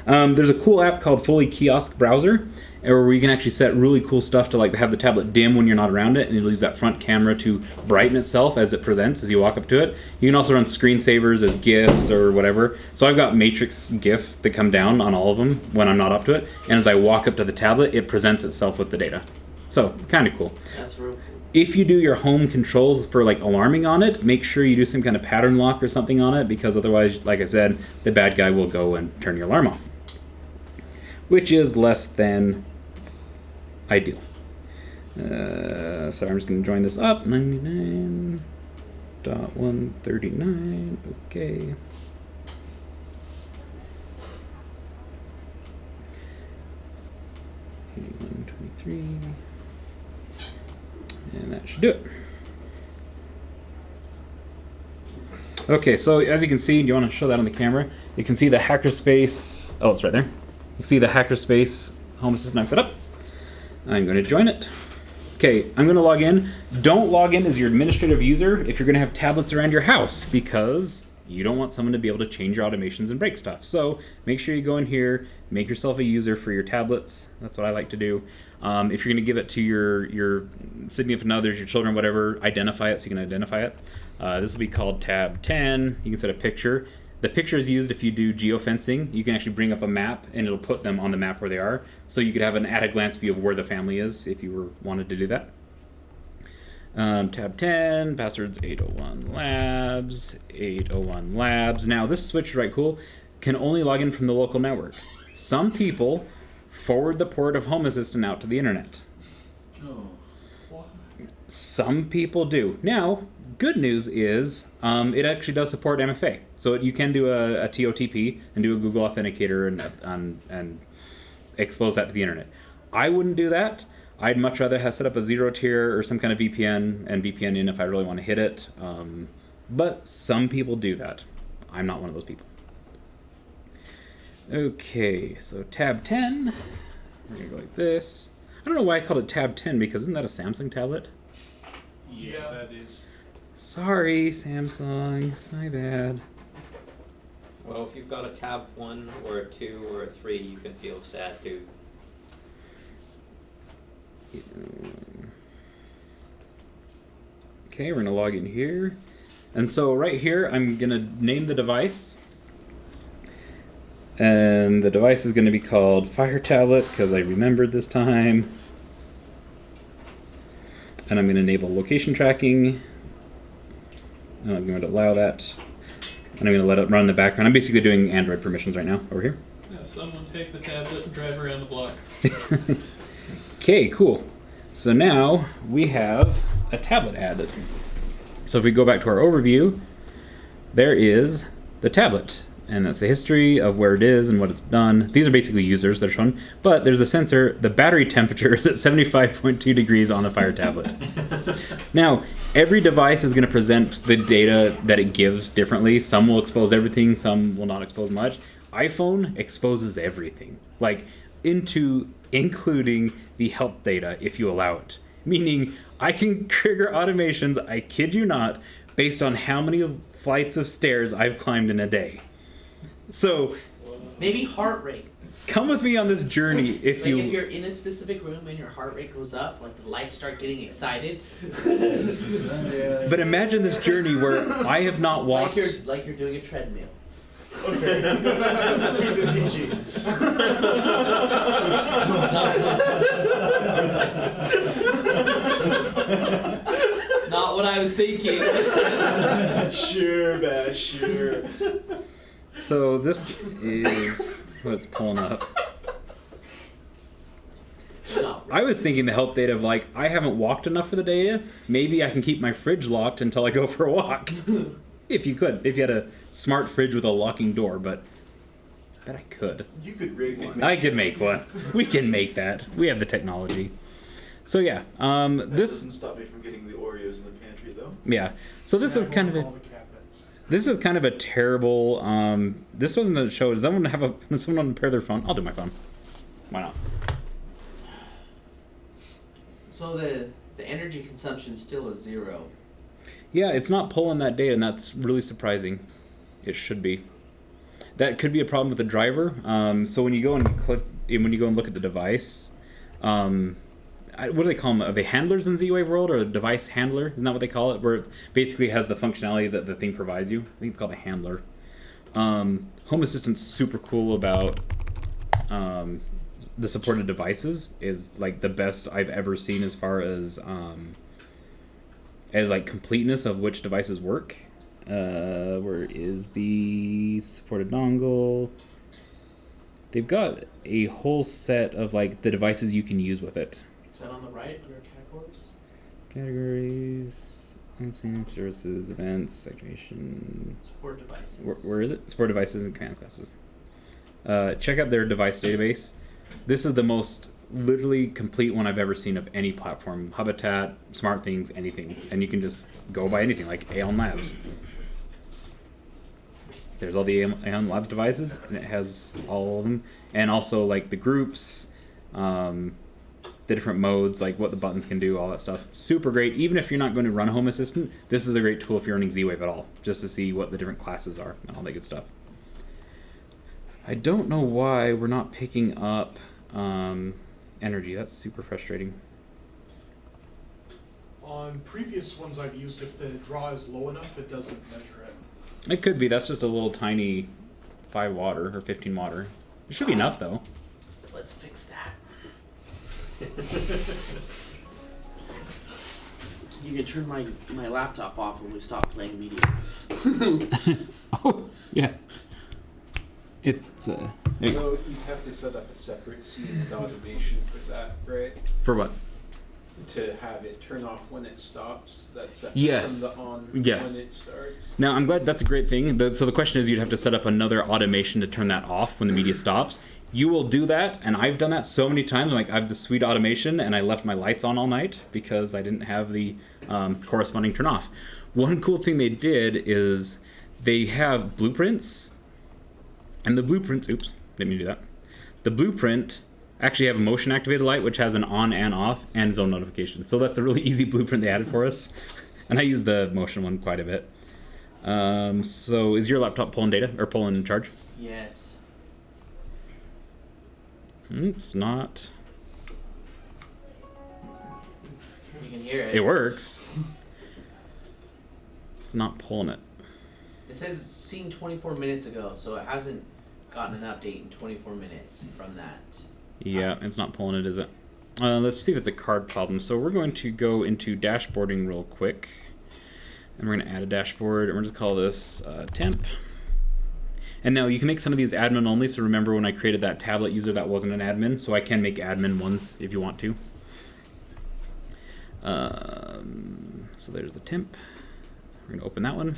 There's a cool app called Fully Kiosk Browser, where you can actually set really cool stuff to like have the tablet dim when you're not around it, and it'll use that front camera to brighten itself as it presents as you walk up to it. You can also run screensavers as GIFs or whatever. So I've got Matrix GIF that come down on all of them when I'm not up to it, and as I walk up to the tablet, it presents itself with the data. So kind of cool. That's real cool. If you do your home controls for like alarming on it, make sure you do some kind of pattern lock or something on it, because otherwise, like I said, the bad guy will go and turn your alarm off, which is less than ideal. So I'm just going to join this up. 99.139. Okay. And that should do it. Okay, so as you can see, do you want to show that on the camera? You can see the Hackerspace. Oh, it's right there. You can see the Hackerspace Home Assistant I'm set up. I'm going to join it. Okay, I'm going to log in. Don't log in as your administrative user if you're going to have tablets around your house, because you don't want someone to be able to change your automations and break stuff. So make sure you go in here, make yourself a user for your tablets. That's what I like to do. If you're going to give it to your significant others, your children, whatever, identify it so you can identify it. This will be called tab 10. You can set a picture. The picture is used if you do geofencing. You can actually bring up a map, and it'll put them on the map where they are. So you could have an at-a-glance view of where the family is if you wanted to do that. Tab 10, passwords 801 labs, 801 labs. Now this switch is right cool. Can only log in from the local network. Some people forward the port of Home Assistant out to the internet. Oh. Some people do. Now, good news is it actually does support MFA. So you can do a TOTP and do a Google Authenticator and expose that to the internet. I wouldn't do that. I'd much rather have set up a 0-tier or some kind of VPN and VPN in if I really want to hit it. But some people do that. I'm not one of those people. Okay, so tab 10. We're going to go like this. I don't know why I called it tab 10 because isn't that a Samsung tablet? Yeah, that is. Sorry, Samsung. My bad. Well, if you've got a tab 1 or a 2 or a 3, you can feel sad too. Okay, we're going to log in here. And so right here, I'm going to name the device. And the device is going to be called Fire Tablet because I remembered this time. And I'm going to enable location tracking. And I'm going to allow that. And I'm going to let it run in the background. I'm basically doing Android permissions right now over here. Yeah, someone take the tablet and drive around the block. Okay, cool. So now we have a tablet added. So if we go back to our overview, there is the tablet. And that's the history of where it is and what it's done. These are basically users that are shown. But there's a sensor. The battery temperature is at 75.2 degrees on the Fire tablet. Now, every device is going to present the data that it gives differently. Some will expose everything. Some will not expose much. iPhone exposes everything. Like, including the health data if you allow it. Meaning, I can trigger automations, I kid you not, based on how many flights of stairs I've climbed in a day. So, Maybe heart rate. come with me on this journey if Like you... if you're in a specific room and your heart rate goes up, like the lights start getting excited. But imagine this journey where I have not walked... Like you're doing a treadmill. Okay. Keep it PG. It's not what I was thinking. Sure, man, sure. So this is what it's pulling up. No. I was thinking the health data of like, I haven't walked enough for the data. Maybe I can keep my fridge locked until I go for a walk. If you could. If you had a smart fridge with a locking door, but I bet I could. You could rig one. I could make one. We can make that. We have the technology. So yeah, That this... doesn't stop me from getting the Oreos in the pantry, though. Yeah. So this is kind of a... This is kind of a terrible. This wasn't a show. Does someone have a? Does someone want to pair their phone? I'll do my phone. Why not? So the energy consumption still is 0. Yeah, it's not pulling that data, and that's really surprising. It should be. That could be a problem with the driver. So when you go and click, when you go and look at the device, what do they call them? Are they handlers in Z-Wave world, or a device handler? Isn't that what they call it? Where it basically has the functionality that the thing provides you. I think it's called a handler. Home Assistant's super cool about the supported devices. Is like the best I've ever seen as far as like completeness of which devices work. Where is the supported dongle? They've got a whole set of like the devices you can use with it. Is that on the right under categories? Categories, services, events, saturation. Support devices. Where is it? Support devices and command classes. Check out their device database. This is the most literally complete one I've ever seen of any platform. Habitat, SmartThings, anything. And you can just go by anything, like Aeon Labs. There's all the Aeon Labs devices, and it has all of them. And also, like, the groups, the different modes, like what the buttons can do, all that stuff. Super great. Even if you're not going to run Home Assistant, this is a great tool if you're running Z-Wave at all, just to see what the different classes are and all that good stuff. I don't know why we're not picking up energy. That's super frustrating. On previous ones I've used, if the draw is low enough, it doesn't measure it. It could be. That's just a little tiny 5 water or 15 water. It should be enough though. Let's fix that. You can turn my laptop off when we stop playing media. Oh yeah. It's So you'd have to set up a separate seed automation for that, right? for what? To have it turn off when it stops. That's separate Yes. from the on Yes. when it starts. Now I'm glad that's a great thing. So the question is, you'd have to set up another automation to turn that off when the media stops. You will do that, and I've done that so many times. Like I have the sweet automation, and I left my lights on all night because I didn't have the corresponding turn off. One cool thing they did is they have blueprints, and the blueprints. Oops, didn't mean to do that. The blueprint actually have a motion activated light, which has an on and off and zone notification. So that's a really easy blueprint they added for us, and I use the motion one quite a bit. So is your laptop pulling data or pulling charge? Yes. It's not. You can hear it. It works. It's not pulling it. It says seen 24 minutes ago, so it hasn't gotten an update in 24 minutes from that. Yeah, it's not pulling it, is it? Let's see if it's a card problem. So we're going to go into dashboarding real quick. And we're going to add a dashboard, and we're just call this temp. And now you can make some of these admin only, so remember when I created that tablet user that wasn't an admin, so I can make admin ones if you want to. So there's the temp. We're going to open that one.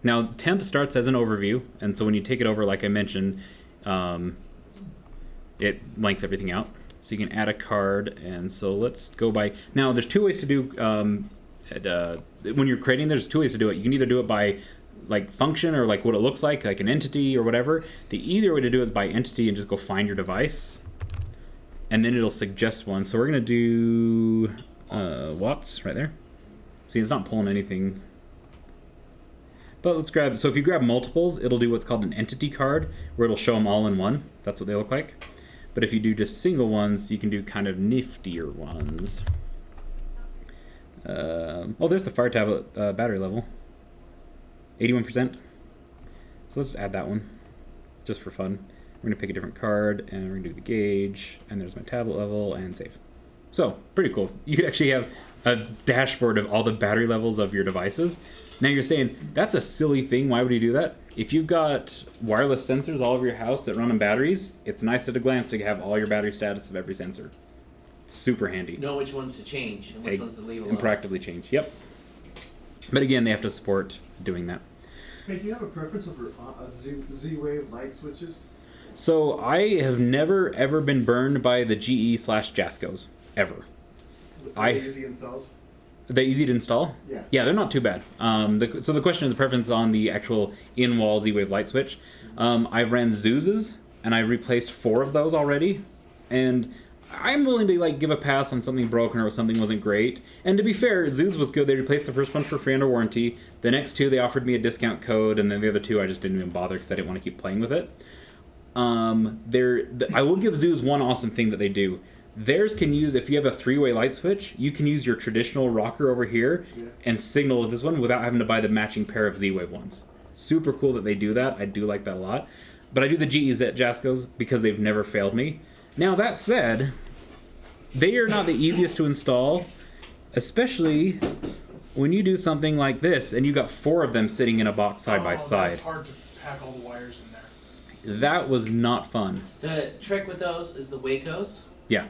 Now temp starts as an overview, and so when you take it over, like I mentioned, it blanks everything out. So you can add a card, and so let's go by. Now there's 2 ways to do, when you're creating, there's 2 ways to do it. You can either do it by like function or like what it looks like an entity or whatever. The easier way to do it is by entity and just go find your device, and then it'll suggest one. So we're gonna do watts right there. See, it's not pulling anything, but let's grab, so if you grab multiples, it'll do what's called an entity card, where it'll show them all in one. That's what they look like. But if you do just single ones, you can do kind of niftier ones. Oh, there's the Fire Tablet battery level. 81%. So let's add that one, just for fun. We're gonna pick a different card, and we're gonna do the gauge, and there's my tablet level, and save. So, pretty cool. You could actually have a dashboard of all the battery levels of your devices. Now you're saying, that's a silly thing, why would you do that? If you've got wireless sensors all over your house that run on batteries, it's nice at a glance to have all your battery status of every sensor. Super handy. Know which ones to change and which ones to leave alone. And proactively change, yep. But again, they have to support doing that. Hey, do you have a preference over Z-Wave light switches? So I have never ever been burned by the GE/Jascos ever. Easy installs? Are they easy to install? Yeah. Yeah, they're not too bad. So the question is a preference on the actual in-wall Z-Wave light switch. I've ran Zuz's, and I've replaced 4 of those already, and I'm willing to like give a pass on something broken or something wasn't great. And to be fair, Zuz was good. They replaced the first one for free under warranty. The next 2 they offered me a discount code, and then the other 2 I just didn't even bother because I didn't want to keep playing with it. I will give Zuz one awesome thing that they do. Theirs can use, if you have a 3-way light switch, you can use your traditional rocker over here and signal with this one without having to buy the matching pair of Z-Wave ones. Super cool that they do that. I do like that a lot. But I do the GE's at Jascos because they've never failed me. Now that said, they are not the easiest to install, especially when you do something like this and you've got 4 of them sitting in a box side by side. It's hard to pack all the wires in there. That was not fun. The trick with those is the Wacos. Yeah.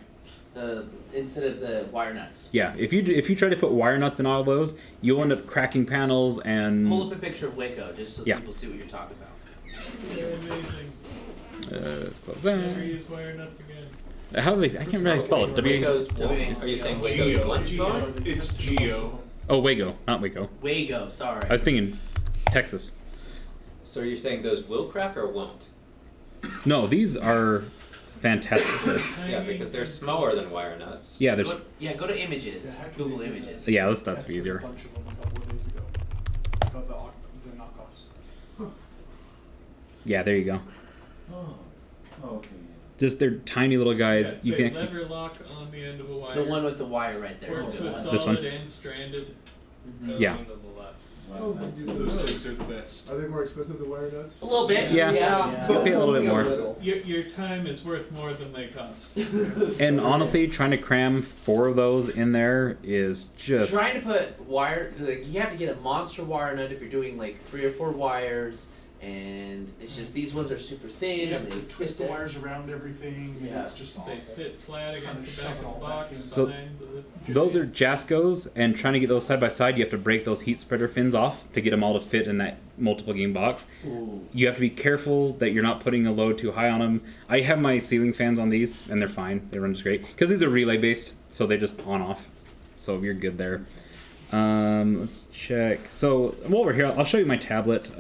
Instead of the wire nuts. Yeah, if you try to put wire nuts in all of those, you'll end up cracking panels and... Pull up a picture of Waco just so people see what you're talking about. They're amazing. Close that. Never use wire nuts again. How do they... I can't really spell it. Waco's, are you saying Waco's one phone? It's Geo. Oh, Wago, not Waco. Wago, sorry. I was thinking Texas. So you're saying those will crack or won't? No, these are fantastic. Yeah, because they're smaller than wire nuts. Yeah, there's... Go to images. Google images. Yeah, that's easier. A bunch of them a couple of days ago. About the knockoffs. Yeah, there you go. Oh, okay. Just they're tiny little guys. Yeah, You big can... lever lock on the end of a wire. The one with the wire right there. Works is a good with one. solid This one? and stranded. Yeah. Going to the left. Those things are the best. Are they more expensive than wire nuts? A little bit. Yeah. You'll pay a little bit more. Your time is worth more than they cost. And honestly, trying to cram 4 of those in there is just... Trying to put wire, like you have to get a monster wire nut if you're doing like 3 or 4 wires, and it's just these ones are super thin. You and have they to twist the fit wires around everything, and Yeah. it's just awful. They sit flat Kinda against the back shove of it the all back box in. So- behind the... Those are Jascos, and trying to get those side by side, you have to break those heat spreader fins off to get them all to fit in that multiple game box. Ooh. You have to be careful that you're not putting a load too high on them. I have my ceiling fans on these, and they're fine. They run just great. Because these are relay based, so they just on off. So you're good there. Let's check. So while we're here, I'll show you my tablet.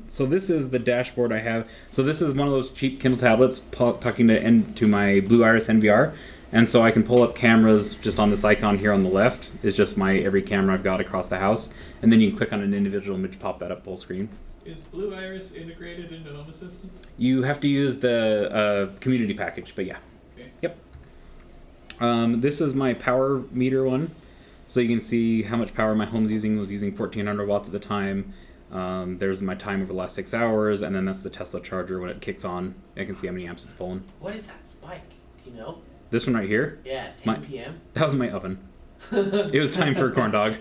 So this is the dashboard I have. So this is one of those cheap Kindle tablets talking to my Blue Iris NVR. And so I can pull up cameras just on this icon here on the left. Is just my every camera I've got across the house. And then you can click on an individual image, pop that up full screen. Is Blue Iris integrated into Home Assistant? You have to use the community package, but yeah. Okay. Yep. This is my power meter one. So you can see how much power my home's using. It was using 1400 watts at the time. There's my time over the last 6 hours, and then that's the Tesla charger when it kicks on. I can see how many amps it's pulling. What is that spike? Do you know? This one right here, Yeah, 10 p.m. that was my oven. It was time for a corn dog.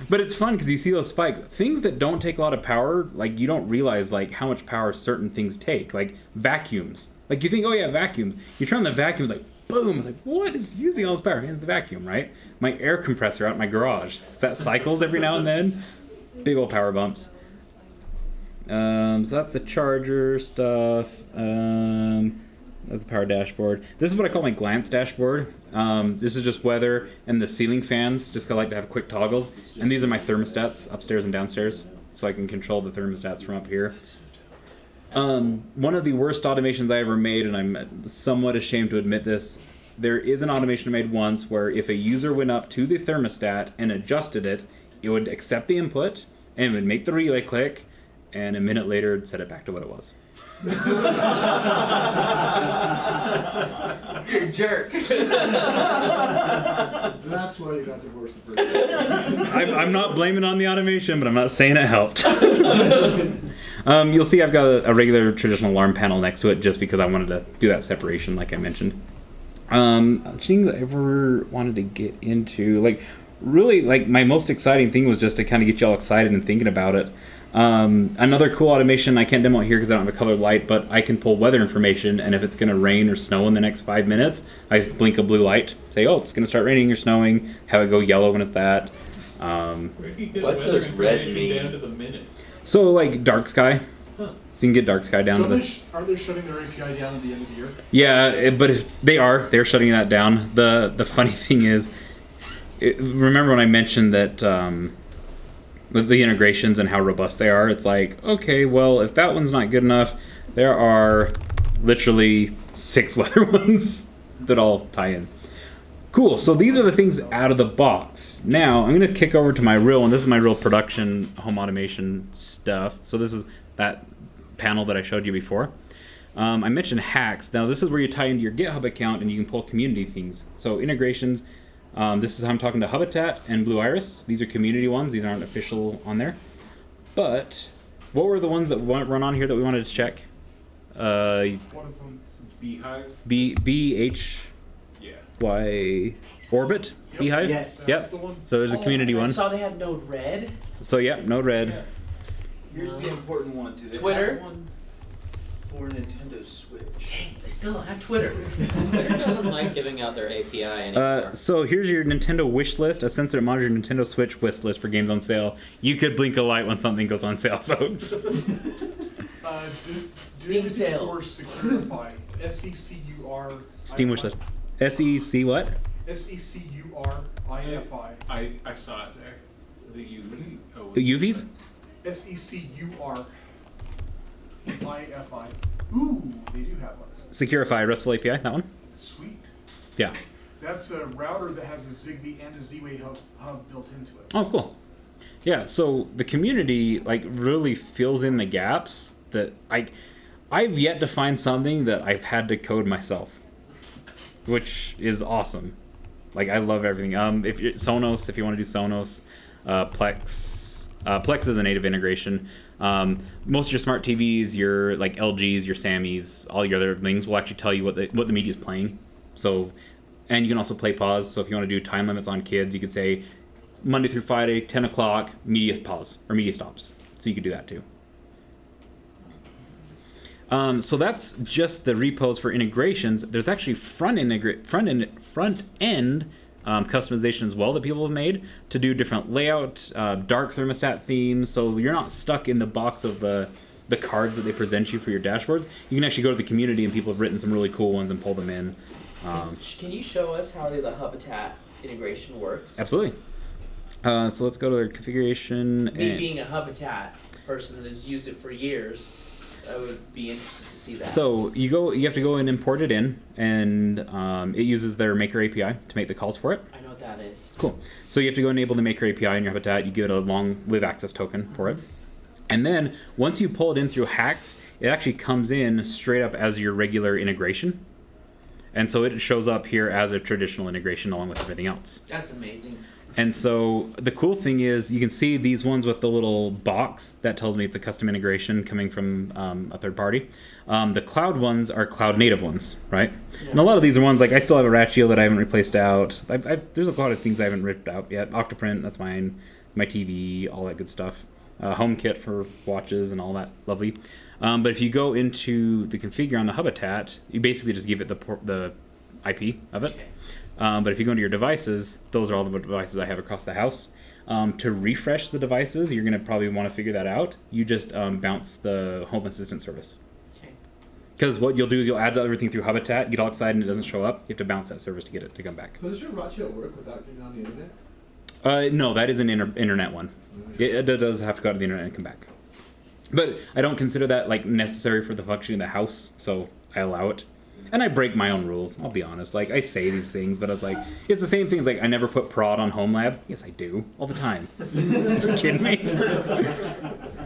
But it's fun because you see those spikes. Things that don't take a lot of power, like you don't realize like how much power certain things take. Like vacuums. Like you think, oh yeah, vacuums. You turn on the vacuum, it's like boom. It's like, what is using all this power? It's the vacuum, right? My air compressor out in my garage. That cycles every now and then. Big old power bumps. So that's the charger stuff. That's the power dashboard. This is what I call my glance dashboard. This is just weather and the ceiling fans, just 'cause I like to have quick toggles. And these are my thermostats upstairs and downstairs, so I can control the thermostats from up here. One of the worst automations I ever made, and I'm somewhat ashamed to admit this, there is an automation I made once where if a user went up to the thermostat and adjusted it, it would accept the input and it would make the relay click, and a minute later it'd set it back to what it was. You're a jerk. That's why you got divorced the first time. I'm not blaming on the automation, but I'm not saying it helped. You'll see I've got a regular traditional alarm panel next to it just because I wanted to do that separation like I mentioned. Things I ever wanted to get into, like really like my most exciting thing was just to kind of get y'all excited and thinking about it. Another cool automation, I can't demo it here because I don't have a colored light, but I can pull weather information, and if it's going to rain or snow in the next 5 minutes, I just blink a blue light, say, oh, it's going to start raining or snowing, have it go yellow when it's that. Where do you get What weather does red information mean? down to the minute? So like dark sky, Huh. so you can get dark sky down to Don't the... aren't they shutting their API down at the end of the year? Yeah, but if they're shutting that down. The funny thing is, remember when I mentioned that the integrations and how robust they are? It's like, okay, well, if that one's not good enough, there are literally 6 weather ones that all tie in. Cool, so these are the things out of the box. Now, I'm going to kick over to my real one. This is my real production home automation stuff. So this is that panel that I showed you before. I mentioned hacks. Now, this is where you tie into your GitHub account and you can pull community things. So integrations. This is how I'm talking to Habitat and Blue Iris. These are community ones. These aren't official on there. But what were the ones that run on here that we wanted to check? What is one? Beehive? BH. Yeah. Why Orbit? Yep. Beehive? Yes. Yep. That's the one. So there's a community I one. saw they had Node Red. So yeah, Node Red. Here's the important one. Do they Twitter? have one for Nintendo Switch? Dang, they still don't have Twitter. Twitter doesn't like giving out their API anymore. So here's your Nintendo wish list, a sensor to monitor your Nintendo Switch wish list for games on sale. You could blink a light when something goes on sale, folks. Steam sale. Or Securify. SECUR. Steam wish list. SEC what? SECURIFI. I saw it there. The UV. Oh, UVs? SECURIFI. Ooh, they do have one. Securify RESTful API, that one? Sweet. Yeah. That's a router that has a Zigbee and a Z-Wave hub built into it. Oh, cool. Yeah, so the community like really fills in the gaps that I've yet to find something that I've had to code myself, which is awesome. Like I love everything. If you're, Sonos, if you want to do Sonos, Plex. Plex is a native integration. Most of your smart TVs, your like LGs, your Sammys, all your other things will actually tell you what the media is playing. So, and you can also play pause. So if you want to do time limits on kids, you could say Monday through Friday, 10 o'clock, media pause or media stops. So you could do that too. So that's just the repos for integrations. There's actually front end customization as well that people have made to do different layout, dark thermostat themes. So you're not stuck in the box of the cards that they present you for your dashboards. You can actually go to the community and people have written some really cool ones and pull them in. Can you show us how the Habitat integration works? Absolutely. So let's go to their configuration. Me being a Habitat person that has used it for years, I would be interested to see that. So you have to go and import it in, and it uses their Maker API to make the calls for it. I know what that is. Cool. So you have to go enable the Maker API in your Habitat. You give it a long live access token for it. And then once you pull it in through Hacks, it actually comes in straight up as your regular integration. And so it shows up here as a traditional integration along with everything else. That's amazing. And so the cool thing is you can see these ones with the little box that tells me it's a custom integration coming from a third party. The cloud ones are cloud native ones, right? Yeah. And a lot of these are ones like I still have a Ratio that I haven't replaced out. There's a lot of things I haven't ripped out yet. Octoprint, that's mine. My TV, all that good stuff. HomeKit for watches and all that lovely. But if you go into the configure on the Habitat, you basically just give it the IP of it. Okay. But if you go into your devices, those are all the devices I have across the house. To refresh the devices, you're going to probably want to figure that out. You just bounce the Home Assistant service. Because what you'll do is you'll add everything through Habitat, get all excited and it doesn't show up. You have to bounce that service to get it to come back. So does your Ratio work without getting on the internet? No, that is an internet one. It does have to go to the internet and come back. But I don't consider that like necessary for the functioning of the house, so I allow it. And I break my own rules, I'll be honest. Like, I say these things, but I was like, it's the same things. Like, I never put prod on HomeLab. Yes, I do. All the time. Are you kidding me?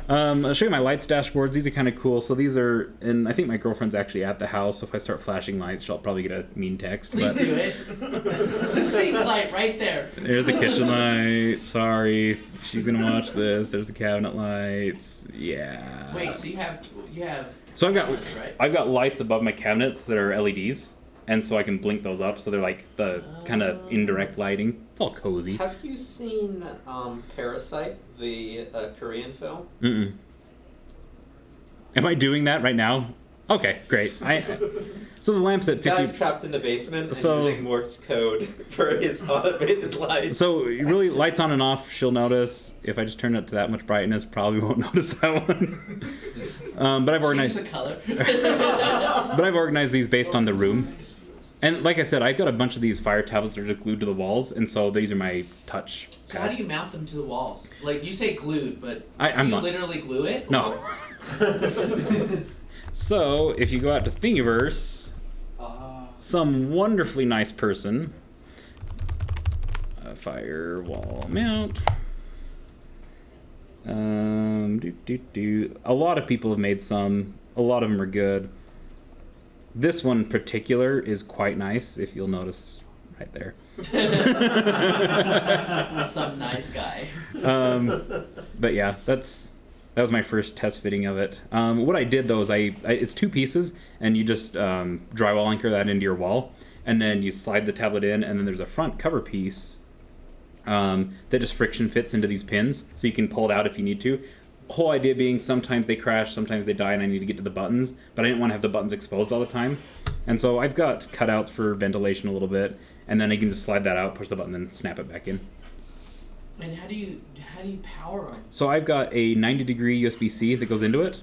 I'll show you my lights dashboards. These are kind of cool. So these are, and I think my girlfriend's actually at the house. So if I start flashing lights, she'll probably get a mean text. Please do it. The same light right there. There's the kitchen light. Sorry. She's going to watch this. There's the cabinet lights. Yeah. Wait, so you have So right? I've got lights above my cabinets that are LEDs, and so I can blink those up. So they're like the kind of indirect lighting. It's all cozy. Have you seen Parasite, the Korean film? Mm-mm. Am I doing that right now? Okay, great. So the lamp's at 50. Guy's trapped in the basement and using Morse code for his automated lights. So really, lights on and off, she'll notice. If I just turn it to that much brightness, probably won't notice that one. But I've organized the color. But I've organized these based on the room. And like I said, I've got a bunch of these fire tablets that are just glued to the walls, and so these are my touch. So how do you mount them to the walls? Like you say glued, but I'm not. Literally glue it? No. So if you go out to Thingiverse, some wonderfully nice person, firewall mount. A lot of people have made some. A lot of them are good. This one in particular is quite nice, if you'll notice right there. Some nice guy. But yeah, that was my first test fitting of it. What I did though is it's two pieces, and you just drywall anchor that into your wall, and then you slide the tablet in, and then there's a front cover piece that just friction fits into these pins, so you can pull it out if you need to. Whole idea being sometimes they crash, sometimes they die, and I need to get to the buttons, but I didn't want to have the buttons exposed all the time. And so I've got cutouts for ventilation a little bit, and then I can just slide that out, push the button, and snap it back in. And how do you power them? So I've got a 90-degree USB-C that goes into it.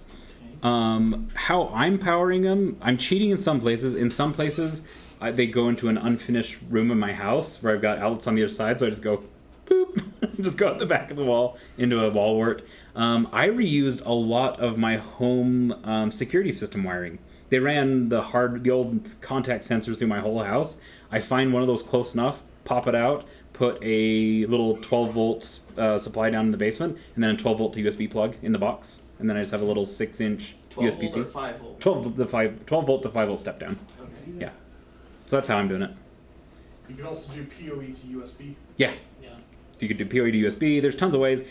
Okay. How I'm powering them, I'm cheating in some places. In some places, they go into an unfinished room in my house where I've got outlets on the other side, so I just go boop, just go out the back of the wall into a wall wart. I reused a lot of my home security system wiring. They ran the old contact sensors through my whole house. I find one of those close enough, pop it out, put a little 12-volt supply down in the basement, and then a 12-volt to USB plug in the box. And then I just have a little 6-inch USB-C. 12 volt or 5 volt? 12 volt to 5 volt step down. Okay. Yeah. So that's how I'm doing it. You can also do PoE to USB. Yeah. Yeah. You could do PoE to USB. There's tons of ways.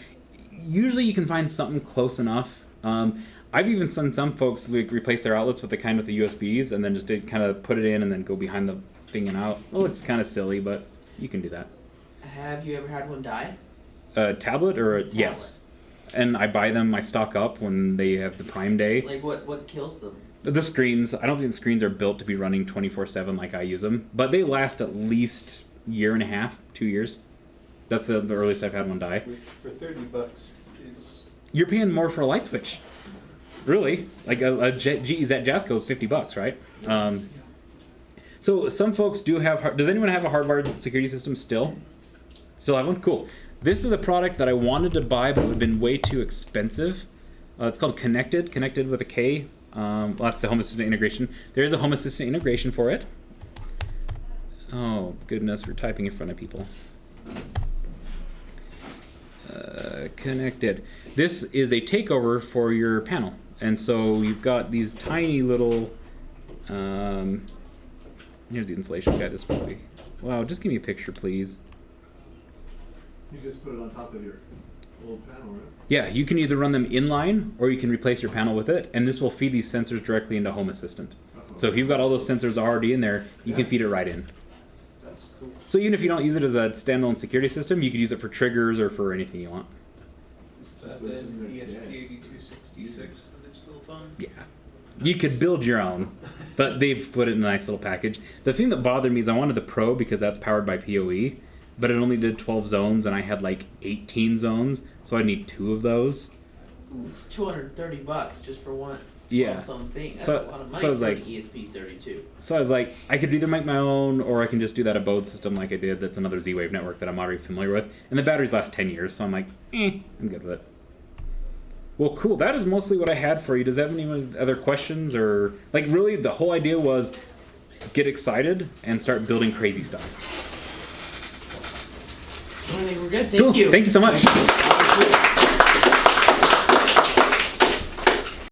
Usually you can find something close enough. I've even seen some folks like replace their outlets with the kind with the USBs and then just kind of put it in and then go behind the thing and out. It looks kind of silly, but you can do that. Have you ever had one die? A tablet or yes. And I buy them, I stock up when they have the Prime Day. Like what kills them? The screens, I don't think the screens are built to be running 24/7 like I use them, but they last at least year and a half, 2 years. That's the earliest I've had one die. Which for $30 is. You're paying more for a light switch. Really? Like a GE Jasco is $50, right? So some folks do have, does anyone have a hardwired security system still? Still have one? Cool. This is a product that I wanted to buy, but it would have been way too expensive. It's called Connected with a K. Well, that's the Home Assistant integration. There is a Home Assistant integration for it. Oh, goodness, we're typing in front of people. Connected. This is a takeover for your panel. And so you've got these tiny little, here's the installation guide. This probably, wow, just give me a picture, please. You just put it on top of your little panel, right? Yeah, you can either run them inline or you can replace your panel with it, and this will feed these sensors directly into Home Assistant. So if you've got all those sensors already in there, you can feed it right in. That's cool. So even if you don't use it as a standalone security system, you could use it for triggers or for anything you want. Is that the ESP8266 that it's built on? Yeah. You could build your own, but they've put it in a nice little package. The thing that bothered me is I wanted the Pro because that's powered by PoE, but it only did 12 zones and I had like 18 zones, so I need 2 of those. Ooh, it's $230 just for one. Yeah. Something. That's So- a lot of money so I was for like- an ESP32. So I was like, I could either make my own or I can just do that abode system like I did. That's another Z-Wave network that I'm already familiar with. And the batteries last 10 years, so I'm like, I'm good with it. Well, cool. That is mostly what I had for you. Does that have any other questions? Or, like, really, the whole idea was get excited and start building crazy stuff. I think we're good. Thank Cool. you. Thank you so much.